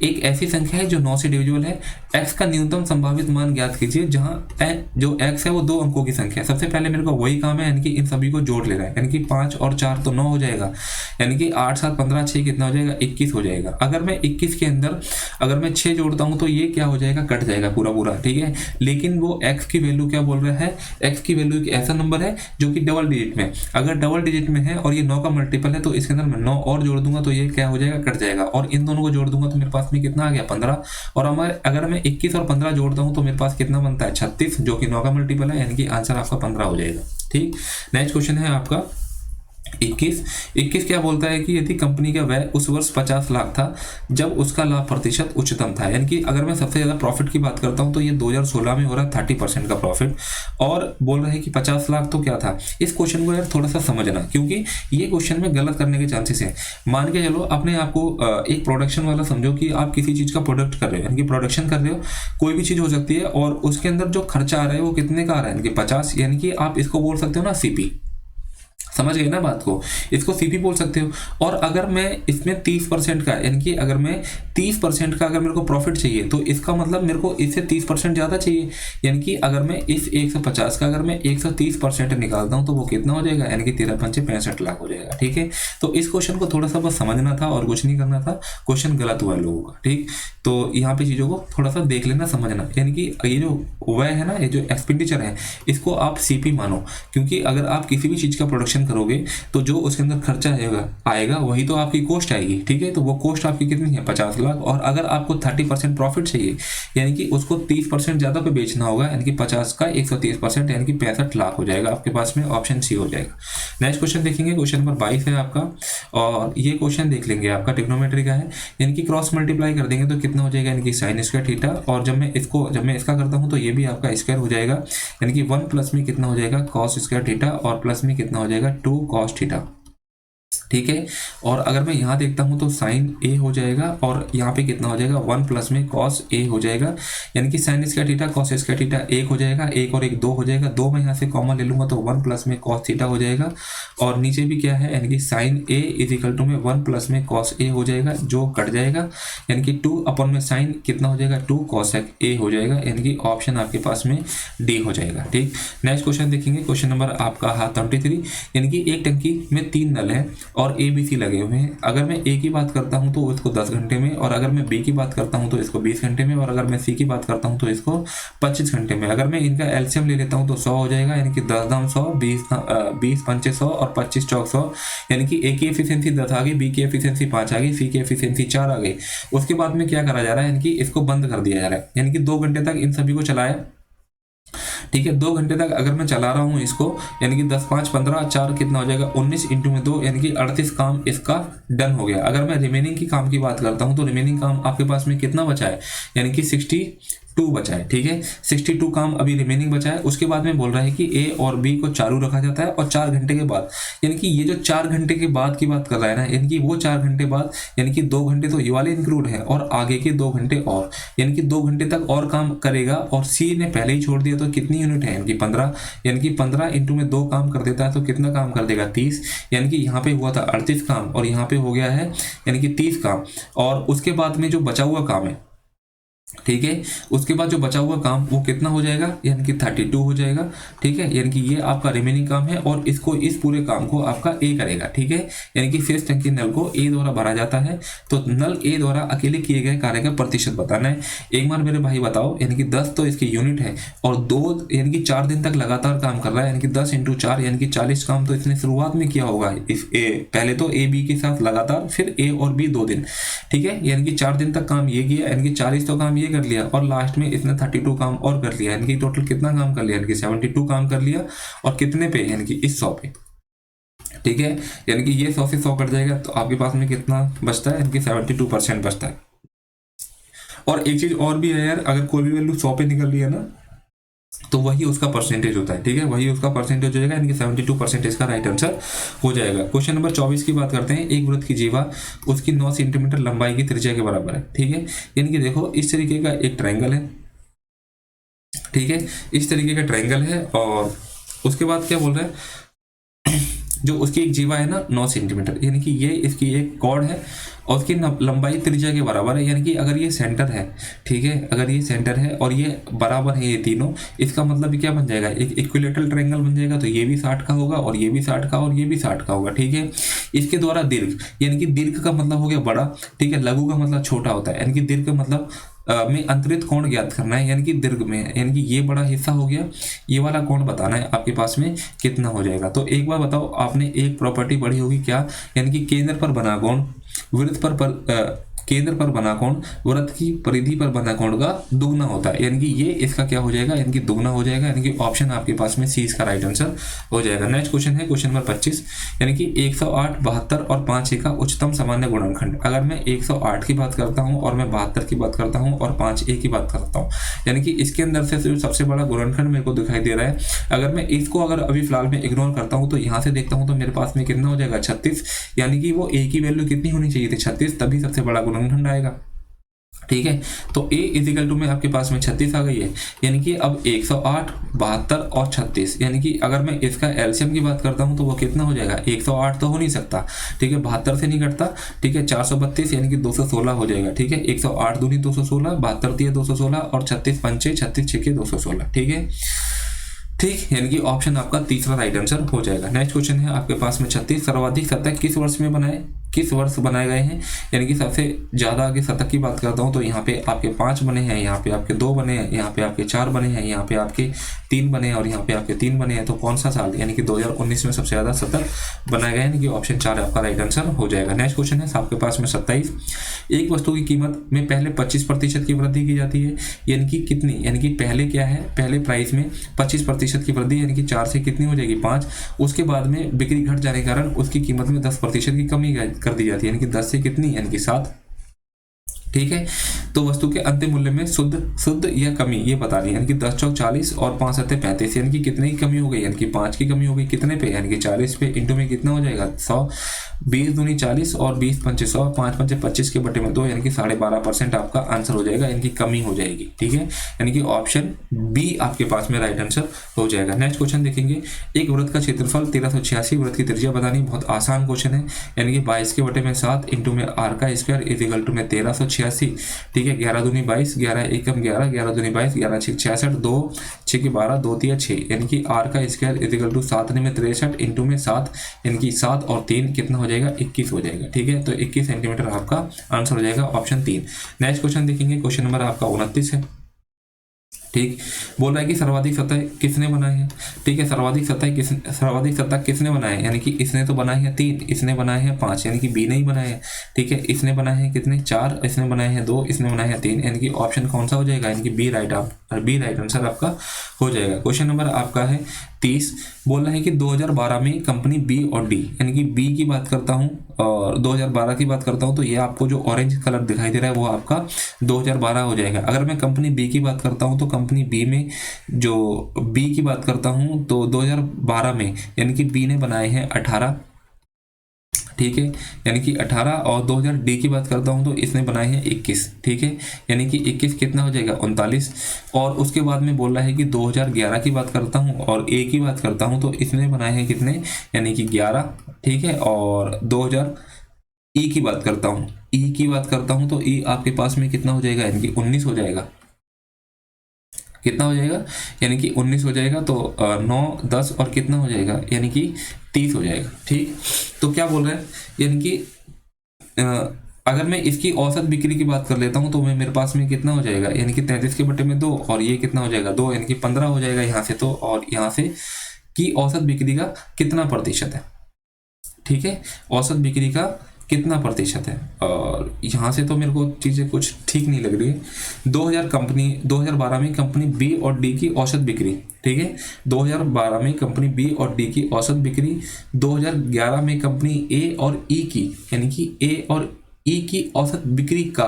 एक ऐसी संख्या है जो 9 से डिविजिबल है, x का न्यूनतम संभावित मान ज्ञात कीजिए जहां जो x है वो 2 अंकों की संख्या है। सबसे पहले मेरे को वही काम है, यानी कि इन सभी को जोड़ लेना है। यानी कि 5 और 4 तो 9 हो जाएगा, यानी कि 8 7 15 6 कितना हो जाएगा, 21 हो जाएगा। अगर मैं 21 के अंदर अगर मैं 6 जोड़ता हूं तो ये क्या हो जाएगा, कट जाएगा पूरा, ठीक है। लेकिन वो x की वैल्यू क्या बोल रहा है, x की वैल्यू एक ऐसा नंबर है जो कि डबल डिजिट में, अगर डबल डिजिट में है और ये 9 का मल्टीपल है तो इसके अंदर मैं 9 और जोड़ दूंगा तो ये क्या हो जाएगा, कट जाएगा। और इन दोनों को जोड़ दूंगा तो मेरे पास में कितना आ गया, 15। और अगर मैं 21 और 15 जोड़ता हूं तो मेरे पास कितना बनता है, 36, जो कि 9 का मल्टीपल है, यानी कि आंसर आपका 15 हो जाएगा, ठीक। नेक्स्ट क्वेश्चन है आपका 21 क्या बोलता है कि यदि कंपनी का व्यय उस वर्ष 50 लाख था जब उसका लाभ प्रतिशत उच्चतम था। यानी कि अगर मैं सबसे ज्यादा प्रॉफिट की बात करता हूं तो ये 2016 में हो रहा है 30% का प्रॉफिट और बोल रहे हैं कि 50 लाख तो क्या था। इस क्वेश्चन को यार थोड़ा सा समझना, क्योंकि ये क्वेश्चन में गलत करने के चांसेस है। मान के चलो अपने आपको एक प्रोडक्शन वाला समझो कि आप किसी चीज का प्रोडक्ट कर रहे हो, यानी कि प्रोडक्शन कर रहे हो, कोई भी चीज हो सकती है और उसके अंदर जो खर्चा आ रहा है वो कितने का आ रहा है, यानी कि 50, यानी कि आप इसको बोल सकते हो ना सीपी, समझ गए ना बात को, इसको सीपी बोल सकते हो। और अगर मैं इसमें 30% का, यानी कि अगर मैं 30% का अगर मेरे को प्रॉफिट चाहिए तो इसका मतलब मेरे को इससे 30% ज़्यादा चाहिए। यानी कि अगर मैं इस 150 का अगर मैं 130% निकालता हूँ तो वो कितना हो जाएगा, यानी कि 13 पंचे 65 लाख हो जाएगा, ठीक है। तो इस क्वेश्चन को थोड़ा सा बस समझना था और कुछ नहीं करना था, क्वेश्चन गलत हुआ लोगों का, ठीक। तो यहाँ पे चीज़ों को थोड़ा सा देख लेना, समझना। यानी कि ये जो व्यय है ना, ये जो एक्सपेंडिचर है, इसको आप सीपी मानो, क्योंकि अगर आप किसी भी चीज़ का प्रोडक्शन एडिशन करोगे तो जो उसके अंदर खर्चा आएगा वही तो आपकी कॉस्ट आएगी, ठीक है। तो वो कॉस्ट आपकी कितनी है 50 लाख, और अगर आपको 30% प्रॉफिट चाहिए यानी कि उसको 30% ज़्यादा पे बेचना होगा, यानी कि 50 का 130% यानी कि 65 लाख हो जाएगा आपके पास में, ऑप्शन सी हो जाएगा। नेक्स्ट क्वेश्चन देखेंगे, क्वेश्चन नंबर 22 है आपका, और ये क्वेश्चन देख लेंगे आपका ट्रिग्नोमेट्री का है, यानी कि क्रॉस मल्टीप्लाई कर देंगे तो कितना हो जाएगा, यानी कि साइन स्क्वायर थीटा, और जब मैं इसका करता हूँ तो ये भी आपका स्क्वायर हो जाएगा, यानी कि 1 प्लस में कितना हो जाएगा कॉस स्क्वायर थीटा, और प्लस में कितना हो जाएगा 2 कॉस थीटा, ठीक है। और अगर मैं यहाँ देखता हूँ तो साइन ए हो जाएगा, और यहाँ पे कितना हो जाएगा 1 प्लस में कॉस ए हो जाएगा, यानी कि sine square theta cos square theta 1 हो जाएगा, 1 और 1 2 हो जाएगा, 2 मैं यहाँ से कॉमन ले लूंगा तो 1 प्लस में कॉस थीटा हो जाएगा, और नीचे भी क्या है, यानी कि sine A is equal to में 1 प्लस में कॉस ए हो जाएगा, जो कट जाएगा, यानी कि 2 अपॉन में साइन कितना हो जाएगा 2 कॉसेक ए हो जाएगा, यानी कि ऑप्शन आपके पास में डी हो जाएगा, ठीक। नेक्स्ट क्वेश्चन देखेंगे, क्वेश्चन नंबर आपका 23, यानी कि एक टंकी में 3 नल है और ABC लगे हुए हैं। अगर मैं ए की बात करता हूं तो इसको 10 घंटे में, और अगर मैं बी की बात करता हूं तो इसको 20 घंटे में, और अगर मैं सी की बात करता हूं तो इसको 25 घंटे में। अगर मैं इनका एलसीएम ले लेता हूं तो 100 हो जाएगा, यानी कि 10 दाम 100, 20 पंचे 100 और 25 चौक 100, यानी कि ए की एफिशिएंसी 10 आ गई, बी की एफिशिएंसी 5 आ गई, सी की एफिशिएंसी 4 आ गई। उसके बाद में क्या करा जा रहा है, यानी कि इसको बंद कर दिया जा रहा है, यानी कि 2 घंटे तक इन सभी को चलाया, ठीक है। 2 घंटे तक अगर मैं चला रहा हूं इसको, यानी कि 10 5 15 4 कितना हो जाएगा 19 इंटू में 2, यानी कि 38 काम इसका डन हो गया। अगर मैं रिमेनिंग की काम की बात करता हूं तो रिमेनिंग काम आपके पास में कितना बचा है, यानी कि 62 बचा है, ठीक है। 62 काम अभी रिमेनिंग बचा है। उसके बाद में बोल रहा है कि ए और बी को चालू रखा जाता है, और 4 घंटे के बाद, यानी कि ये जो 4 घंटे के बाद की बात कर रहा है ना, यानी कि वो 4 घंटे बाद, यानी कि 2 घंटे तो ये वाले इंक्लूड है, और आगे के 2 घंटे और, यानी कि 2 घंटे तक और काम करेगा, और सी ने पहले ही छोड़ दिया तो कितनी यूनिट है, यानी कि 15, यानी कि 15 इंटू में 2 काम कर देता है तो कितना काम कर देगा 30, यानी कि यहाँ पे हुआ था 38 काम और यहाँ पे हो गया है यानी कि 30 काम, और उसके बाद में जो बचा हुआ काम है, ठीक है, उसके बाद जो बचा हुआ काम वो कितना हो जाएगा, यानी कि 32 हो जाएगा, ठीक है। यानी कि ये आपका रिमेनिंग काम है, और इसको इस पूरे काम को आपका ए करेगा, ठीक है। यानी कि शेष टंकी नल को ए द्वारा भरा जाता है, तो नल ए द्वारा अकेले किए गए कार्य का प्रतिशत बताना है। एक बार मेरे भाई बताओ, यानी कि 10 तो इसकी यूनिट है, और 2 यानी कि 4 दिन तक लगातार काम कर रहा है, यानी कि 10 इंटू 4 यानी कि 40 काम तो इसने शुरुआत में किया होगा, इस पहले तो ए बी के साथ लगातार, फिर ए और बी 2 दिन, ठीक है। यानी कि 4 दिन तक काम ये किया, यानी कि 40 तो काम ये कर लिया, और लास्ट में इसने 32 काम और कर लिया, यानी कि टोटल कितना काम कर लिया, यानी कि 72 काम कर लिया, और कितने पे, यानी कि इस 100 पे, ठीक है। यानी कि ये 100 से 100 कट जाएगा तो आपके पास में कितना बचता है, यानी कि 72% बचता है। और एक चीज और भी है यार, अगर कोई भी वैल्यू 100 पे निकल रही है ना तो वही उसका परसेंटेज होता है, ठीक है, वही उसका परसेंटेज हो जाएगा, यानी कि 72% इसका राइट आंसर हो जाएगा। क्वेश्चन नंबर 24 की बात करते हैं। एक वृत्त की जीवा उसकी 9 सेंटीमीटर लंबाई की त्रिज्या के बराबर है, ठीक है। यानी कि देखो इस तरीके का एक ट्रायंगल है, ठीक है, इस तरीके का ट्रायंगल है, और उसके बाद क्या बोल रहा है, जो उसकी एक जीवा है ना 9 सेंटीमीटर, यानी कि ये इसकी एक कॉर्ड है, और उसकी लंबाई त्रिज्या के बराबर है, यानी कि अगर ये सेंटर है, ठीक है, अगर ये सेंटर है और ये बराबर है ये तीनों, इसका मतलब क्या बन जाएगा, एक इक्विलेटरल ट्रायंगल बन जाएगा, तो ये भी 60 का होगा, और ये भी 60 का, और ये भी 60 का होगा, ठीक है। इसके द्वारा दीर्घ, यानी कि दीर्घ का मतलब हो गया बड़ा, ठीक है, लघु का मतलब छोटा होता है, यानी कि दीर्घ का मतलब में अंतरित कोण ज्ञात करना है, यानी कि दीर्घ में, यानी कि ये बड़ा हिस्सा हो गया, ये वाला कोण बताना है आपके पास में कितना हो जाएगा। तो एक बार बताओ, आपने एक प्रॉपर्टी पढ़ी होगी क्या, यानी कि केंद्र पर बना कोण वृत्त पर केंद्र पर बना कोण वृत्त की परिधि पर बना कोण का दुगना होता है, यानी कि ये इसका क्या हो जाएगा, यानी कि दुगना हो जाएगा, यानी कि ऑप्शन आपके पास में सी इसका राइट आंसर हो जाएगा। नेक्स्ट क्वेश्चन है क्वेश्चन नंबर 25, यानी कि 108, 72 और 5A का उच्चतम सामान्य गुणनखंड। अगर मैं 108 की बात करता हूँ, और मैं 72 की बात करता हूँ, और 5A की बात करता हूँ, यानी कि इसके अंदर से जो सबसे बड़ा गुणनखंड मेरे को दिखाई दे रहा है, अगर मैं इसको अगर अभी फिलहाल में इग्नोर करता हूँ तो यहाँ से देखता हूँ तो मेरे पास में कितना हो जाएगा 36, यानी कि वो ए की वैल्यू कितनी होनी चाहिए थी 36, तभी सबसे बड़ा गुणनखंड आएगा, ठीक है। तो a इजिकल टू में आपके पास में 36 आ गई है, यानी कि अब 108, 72 और 36, यानी कि अगर मैं इसका एलसीएम की बात करता हूं तो वो कितना हो जाएगा, 108 तो हो नहीं सकता, ठीक है, 72 से नहीं कटता, ठीक है, 432 यानी कि 216 हो जाएगा, ठीक है। 108 दूनी 216, 72 दिए 216, और 36 पंचे 36 छिके 216, ठीक है, ठीक, यानी कि ऑप्शन आपका तीसरा राइट आंसर हो जाएगा। नेक्स्ट क्वेश्चन है आपके पास में 36, सर्वाधिक सतह किस वर्ष में बनाए किस वर्ष बनाए गए हैं, यानी कि सबसे ज़्यादा आगे शतक की बात करता हूँ तो यहाँ पे आपके 5 बने हैं, यहाँ पे आपके 2 बने हैं, यहाँ पे आपके 4 बने हैं, यहाँ पे आपके 3 बने हैं और यहाँ पे आपके 3 बने हैं। तो कौन सा साल, यानी कि 2019 में सबसे ज़्यादा शतक बनाए गए, यानी कि ऑप्शन 4 आपका राइट आंसर हो जाएगा। नेक्स्ट क्वेश्चन है आपके पास में 27, एक वस्तु की कीमत में पहले 25% की वृद्धि की जाती है, यानी कि कितनी, यानी कि पहले क्या है, पहले प्राइस में 25% की वृद्धि, यानी कि 4 से कितनी हो जाएगी 5, उसके बाद में बिक्री घट जाने के कारण उसकी कीमत में 10% की कमी कर दी जाती है, यानी कि 10 से कितनी, यानी कि 7। ठीक है, तो वस्तु के अंतिम मूल्य में शुद्ध या कमी ये बतानी है, यानी कि 10 चौक 40 और 5 सत्ते 35, यानी कि कितने की कमी हो गई, यानी कि 5 की कमी हो गई, कितने पे, यानी कि 40 पे, इंटू में कितना हो जाएगा 100, 20 दूनी 40 और 20 पंचे 100, 5 पंचे 25 के बटे में 2, यानी कि 12.5% आपका आंसर हो जाएगा, यानी कि कमी हो जाएगी। ठीक है, यानी कि ऑप्शन बी आपके पास में राइट आंसर हो जाएगा। नेक्स्ट क्वेश्चन देखेंगे, एक वृत्त का क्षेत्रफल 1386, वृत्त की त्रिज्या बतानी, बहुत आसान क्वेश्चन है, यानी कि 22 के बटे में 7 इंटू में आर का स्क्वायर इक्वल टू में 1386। ठीक है, 11 दूनी 22, 11 एकम 11, 11 दूनी 22, 11 छः 66, 2 6 के 12, 2 3 6, यानी कि आर का स्क्वायर इक्वल टू 7 में 63 इंटू में 7, यानी कि 7 और 3 कितना हो जाएगा 21 हो जाएगा। ठीक है, तो 21 सेंटीमीटर आपका आंसर हो जाएगा, ऑप्शन 3। नेक्स्ट क्वेश्चन देखेंगे, क्वेश्चन नंबर आपका 29 है। ठीक, बोल रहा है कि सर्वाधिक सतह किसने बनाए हैं। ठीक है, सर्वाधिक सतह किसने बनाए हैं, यानी कि इसने तो बनाए हैं 3, इसने बनाए हैं 5, यानी कि बी ने ही बनाए हैं। ठीक है, इसने बनाए हैं कितने 4, इसने बनाए हैं 2, इसने बनाए हैं 3, यानी कि ऑप्शन कौन सा हो जाएगा, यानी कि बी राइट आंसर आपका हो जाएगा। क्वेश्चन नंबर आपका है 30, बोल रहा है कि 2012 में कंपनी बी और डी, यानी कि बी की बात करता हूँ और 2012 की बात करता हूँ, तो ये आपको जो ऑरेंज कलर दिखाई दे रहा है वो आपका 2012 हो जाएगा। अगर मैं कंपनी बी की बात करता हूँ तो कंपनी बी में जो बी की बात करता हूँ तो 2012 में, यानी कि बी ने बनाए हैं 18। ठीक है, यानी कि 18 और 2000 डी की बात करता हूं तो इसने बनाए हैं 21। ठीक है, यानी कि 21 कितना हो जाएगा 39। और उसके बाद में बोल रहा है कि 2011 की बात करता हूं और ए की बात करता हूं तो इसने बनाए हैं कितने, यानी कि 11। ठीक है, और 2000 ई की बात करता हूं, ई की बात करता हूं तो ई आपके पास में कितना हो जाएगा, यानी कि 19 हो जाएगा। कितना हो जाएगा, यानी कि 19 हो जाएगा, तो 9 10 और कितना हो जाएगा, यानी कि 30 हो जाएगा। ठीक, तो क्या बोल रहे हैं, यानी कि अगर मैं इसकी औसत बिक्री की बात कर लेता हूं तो मैं मेरे पास में कितना हो जाएगा, यानी कि 33 के बटे में 2 और ये कितना हो जाएगा 2, यानी कि 15 हो जाएगा यहाँ से, तो और यहाँ से की औसत बिक्री का कितना प्रतिशत है। ठीक है, औसत बिक्री का कितना प्रतिशत है, और यहाँ से तो मेरे को चीज़ें कुछ ठीक नहीं लग रही है। 2012 में कंपनी बी और डी की औसत बिक्री, ठीक है, 2012 में कंपनी बी और डी की औसत बिक्री, 2011 में कंपनी ए और ई की, यानी कि ए और ई की औसत बिक्री का,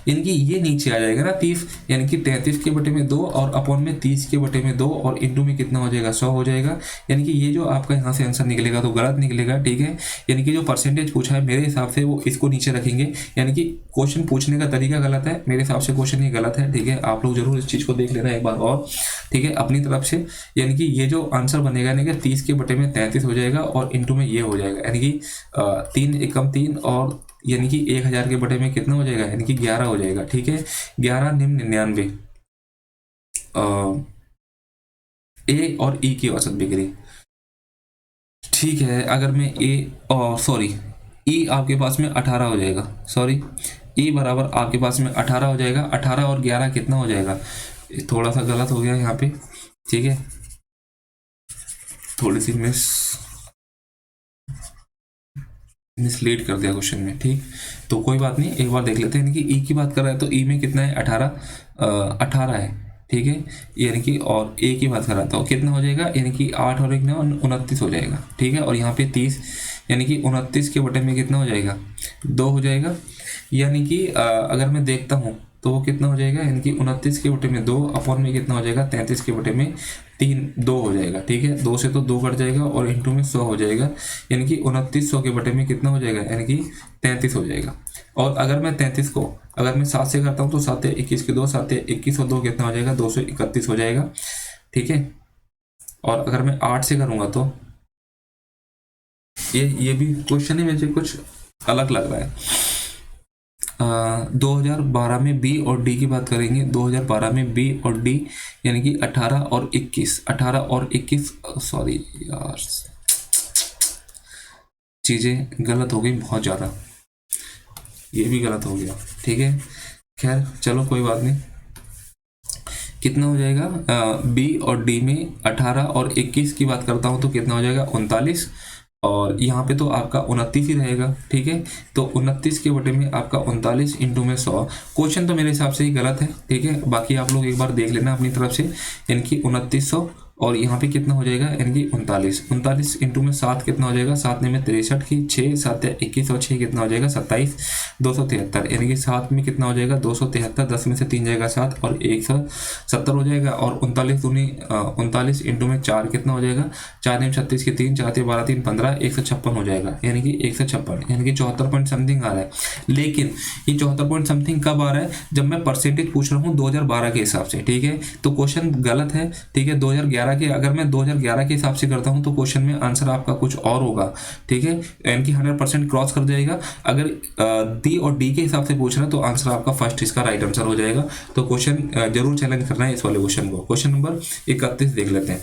यानी कि ये नीचे आ जाएगा ना 30, यानी कि 33 के बटे में 2 और अपॉन में 30 के बटे में 2 और इंटू में कितना हो जाएगा 100 हो जाएगा, यानी कि ये जो आपका यहाँ से आंसर निकलेगा तो गलत निकलेगा। ठीक है, यानी कि जो परसेंटेज पूछा है मेरे हिसाब से वो इसको नीचे रखेंगे, यानी कि क्वेश्चन पूछने का तरीका गलत है, मेरे हिसाब से क्वेश्चन ये गलत है। ठीक है, आप लोग जरूर इस चीज़ को देख लेना एक बार और। ठीक है, अपनी तरफ से, यानी कि ये जो आंसर बनेगा, यानी कि 30 के बटे में 33 हो जाएगा और इंटू में ये हो जाएगा, यानी कि 3 एकम 3 और यानी कि 1000 के बटे में कितना हो जाएगा, यानी कि 11 हो जाएगा। ठीक है, 11 निम्न 99 ए और ई की औसत बिक्री। ठीक है, अगर मैं ए और सॉरी ई आपके पास में 18 हो जाएगा, सॉरी ई बराबर आपके पास में 18 हो जाएगा, 18 और 11 कितना हो जाएगा, थोड़ा सा गलत हो गया यहाँ पे। ठीक है, थोड़ी सी मिसलीड कर दिया क्वेश्चन में। ठीक, तो कोई बात नहीं, एक बार देख लेते हैं। यानी कि ई की बात कर रहा है तो ई में कितना है 18 है। ठीक है, यानी कि और ए की बात कर रहा था तो कितना हो जाएगा, यानी कि 8 और 1 9 29 हो जाएगा। ठीक है, और यहाँ पे 30, यानी कि 29 के बटे में कितना हो जाएगा 2 हो जाएगा, यानी कि अगर मैं देखता हूँ तो वो कितना हो जाएगा, यानी कि 29 के बटे में 2 अपॉन में कितना हो जाएगा 33 के बटे में 2 हो जाएगा। ठीक है, 2 से तो 2 कट जाएगा और इंटू में 100 हो जाएगा, यानी कि 2900 के बटे में कितना हो जाएगा, यानी कि 33 हो जाएगा। और अगर मैं 33 को अगर मैं 7 से करता हूँ तो 7 21 के 2, 7 21 और 2 कितना हो जाएगा 231 हो जाएगा। ठीक है, और अगर मैं 8 से करूँगा तो ये भी क्वेश्चन ही मुझे कुछ अलग लग रहा है। 2012 में बी और डी की बात करेंगे, 2012 में बी और डी, यानी कि 18 और 21 सॉरी यार, चीज़ें गलत हो गई बहुत ज़्यादा। ये भी गलत हो गया, ठीक है। खैर चलो कोई बात नहीं। कितना हो जाएगा, बी और डी में 18 और 21 की बात करता हूँ तो कितना हो जाएगा 39, और यहाँ पे तो आपका 29 ही रहेगा, ठीक है। तो 29 के बटे में आपका 39 इंटू में 100। क्वेश्चन तो मेरे हिसाब से ही गलत है, ठीक है। बाकी आप लोग एक बार देख लेना अपनी तरफ से, यानी कि 2900 और यहाँ पे कितना हो जाएगा, यानी कि 39 इंटू में 7 कितना हो जाएगा, 7 में 63 की 6 7 21 और 6 कितना हो जाएगा 27, 273, यानी कि 7 में कितना हो जाएगा 273, 10 में से 3 जाएगा 7 और 170 हो जाएगा। और 39 इंटू में 4 कितना हो जाएगा, 4 में 36 की 3, 4 12 3 15, 156 हो जाएगा, यानी कि 156, यानी कि 74 पॉइंट समथिंग आ रहा है। लेकिन ये 74 पॉइंट समथिंग कब आ रहा है, जब मैं परसेंटेज पूछ रहा हूँ 2012 के हिसाब से, ठीक है। तो क्वेश्चन गलत है, ठीक है। 2011 के, अगर मैं 2011 के हिसाब से करता हूं तो क्वेश्चन में आंसर आपका कुछ और होगा, ठीक है। यानी कि 100% क्रॉस कर जाएगा। अगर डी और डी के हिसाब से पूछ रहा है तो आंसर आपका फर्स्ट इसका राइट आंसर हो जाएगा। तो क्वेश्चन जरूर चैलेंज करना है इस वाले क्वेश्चन को। क्वेश्चन नंबर 31 देख लेते हैं,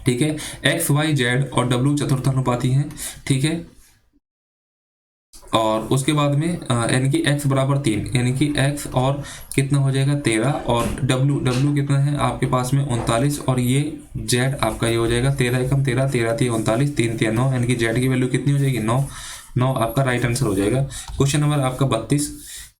ठीक है। एक्स वाई जेड और डब्ल्यू चतुर्थानुपाती हैं, ठीक है। और उसके बाद में यानी कि x बराबर 3, यानी कि x और कितना हो जाएगा 13, और w कितना है आपके पास में 39, और ये z आपका ये हो जाएगा 13 एकम 13, 13 3 39, 3 3 9, यानी कि z की वैल्यू कितनी हो जाएगी 9 आपका राइट आंसर हो जाएगा। क्वेश्चन नंबर आपका 32,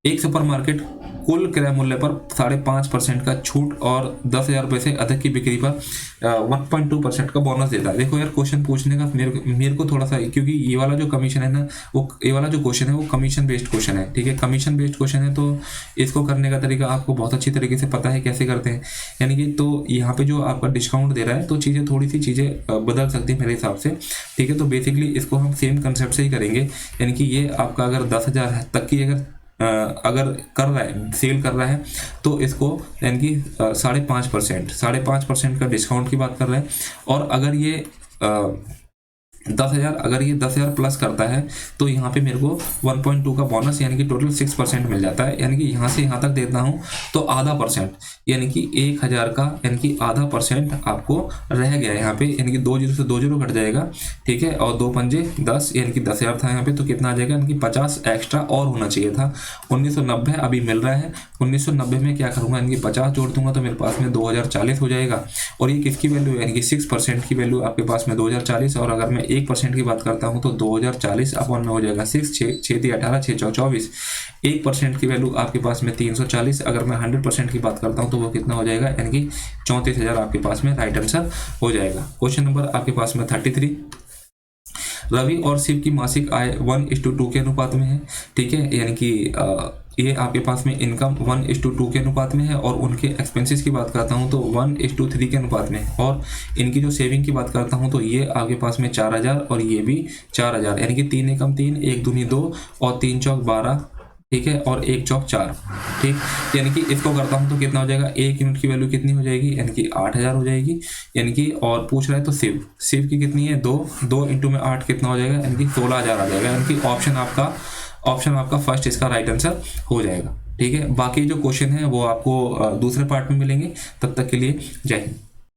एक सुपरमार्केट कुल क्रय मूल्य पर 5.5% का छूट और 10,000 रुपये से अधिक की बिक्री पर 1.2% का बोनस देता है। देखो यार, क्वेश्चन पूछने का मेरे को थोड़ा सा, क्योंकि ये वाला जो कमीशन है ना, वो ये वाला जो क्वेश्चन है वो कमीशन बेस्ड क्वेश्चन है, ठीक है। कमीशन बेस्ड क्वेश्चन है तो इसको करने का तरीका आपको बहुत अच्छी तरीके से पता है कैसे करते हैं, यानी कि तो यहाँ पे जो आपका डिस्काउंट दे रहा है तो चीज़ें थोड़ी सी चीज़ें बदल सकती है मेरे हिसाब से, ठीक है। तो बेसिकली इसको हम सेम कंसेप्ट से ही करेंगे, यानी कि ये आपका अगर 10,000 तक की अगर कर रहा है, सेल कर रहा है, तो इसको यानी कि 5.5% का डिस्काउंट की बात कर रहा है। और अगर ये 10,000 अगर ये 10,000 प्लस करता है तो यहाँ पे मेरे को 1.2 का बोनस, यानी कि टोटल 6% मिल जाता है। यानी कि यहाँ से यहाँ तक देता हूँ तो आधा %, यानी कि 1,000 का यानी कि आधा % आपको रह गया यहाँ पे, यानी कि 2 जीरो से 2 जीरो कट जाएगा, ठीक है। और 2 पंजे 10, यानी कि 10,000 था यहाँ पे, तो कितना आ जाएगा, यानी कि 50 एक्स्ट्रा और होना चाहिए था। 1990 अभी मिल रहा है, 1990 में क्या करूँगा, यानी कि 50 जोड़ दूंगा तो मेरे पास में 2040 हो जाएगा। और ये किसकी वैल्यू, यानी कि 6% की वैल्यू आपके पास में 2040, और अगर मैं 1% की बात करता हूं तो 2040 अपन में हो जाएगा 6 6 18 6 24, 1% की वैल्यू आपके पास में 340। अगर मैं 100% की बात करता हूं तो वो कितना हो जाएगा, यानी कि 34,000 आपके पास में राइट आंसर हो जाएगा। क्वेश्चन नंबर आपके पास में 33, रवि और शिव की मासिक आय 1:2 के अनुपात में है, ठीक है। यानी कि ये आपके पास में इनकम 1:2 के अनुपात में है, और उनके एक्सपेंसेस की बात करता हूँ तो 1:3 के अनुपात में है। और इनकी जो सेविंग की बात करता हूँ तो ये आपके पास में 4,000 और ये भी 4,000, यानी कि 3 एकम 3, 1 दूनी 2 और 3 चौक 12, ठीक है, और 1 चौक 4, ठीक। यानी कि इसको करता हूँ तो कितना हो जाएगा, 1 यूनिट की वैल्यू कितनी हो जाएगी, यानी कि 8,000 हो जाएगी, यानी कि। और पूछ रहा है तो शिव की कितनी है 2 इंटू में 8 कितना हो जाएगा, यानी कि 16,000 आ जाएगा, यानी कि ऑप्शन आपका फर्स्ट इसका राइट आंसर हो जाएगा, ठीक है। बाकी जो क्वेश्चन है वो आपको दूसरे पार्ट में मिलेंगे, तब तक के लिए जय हिंद।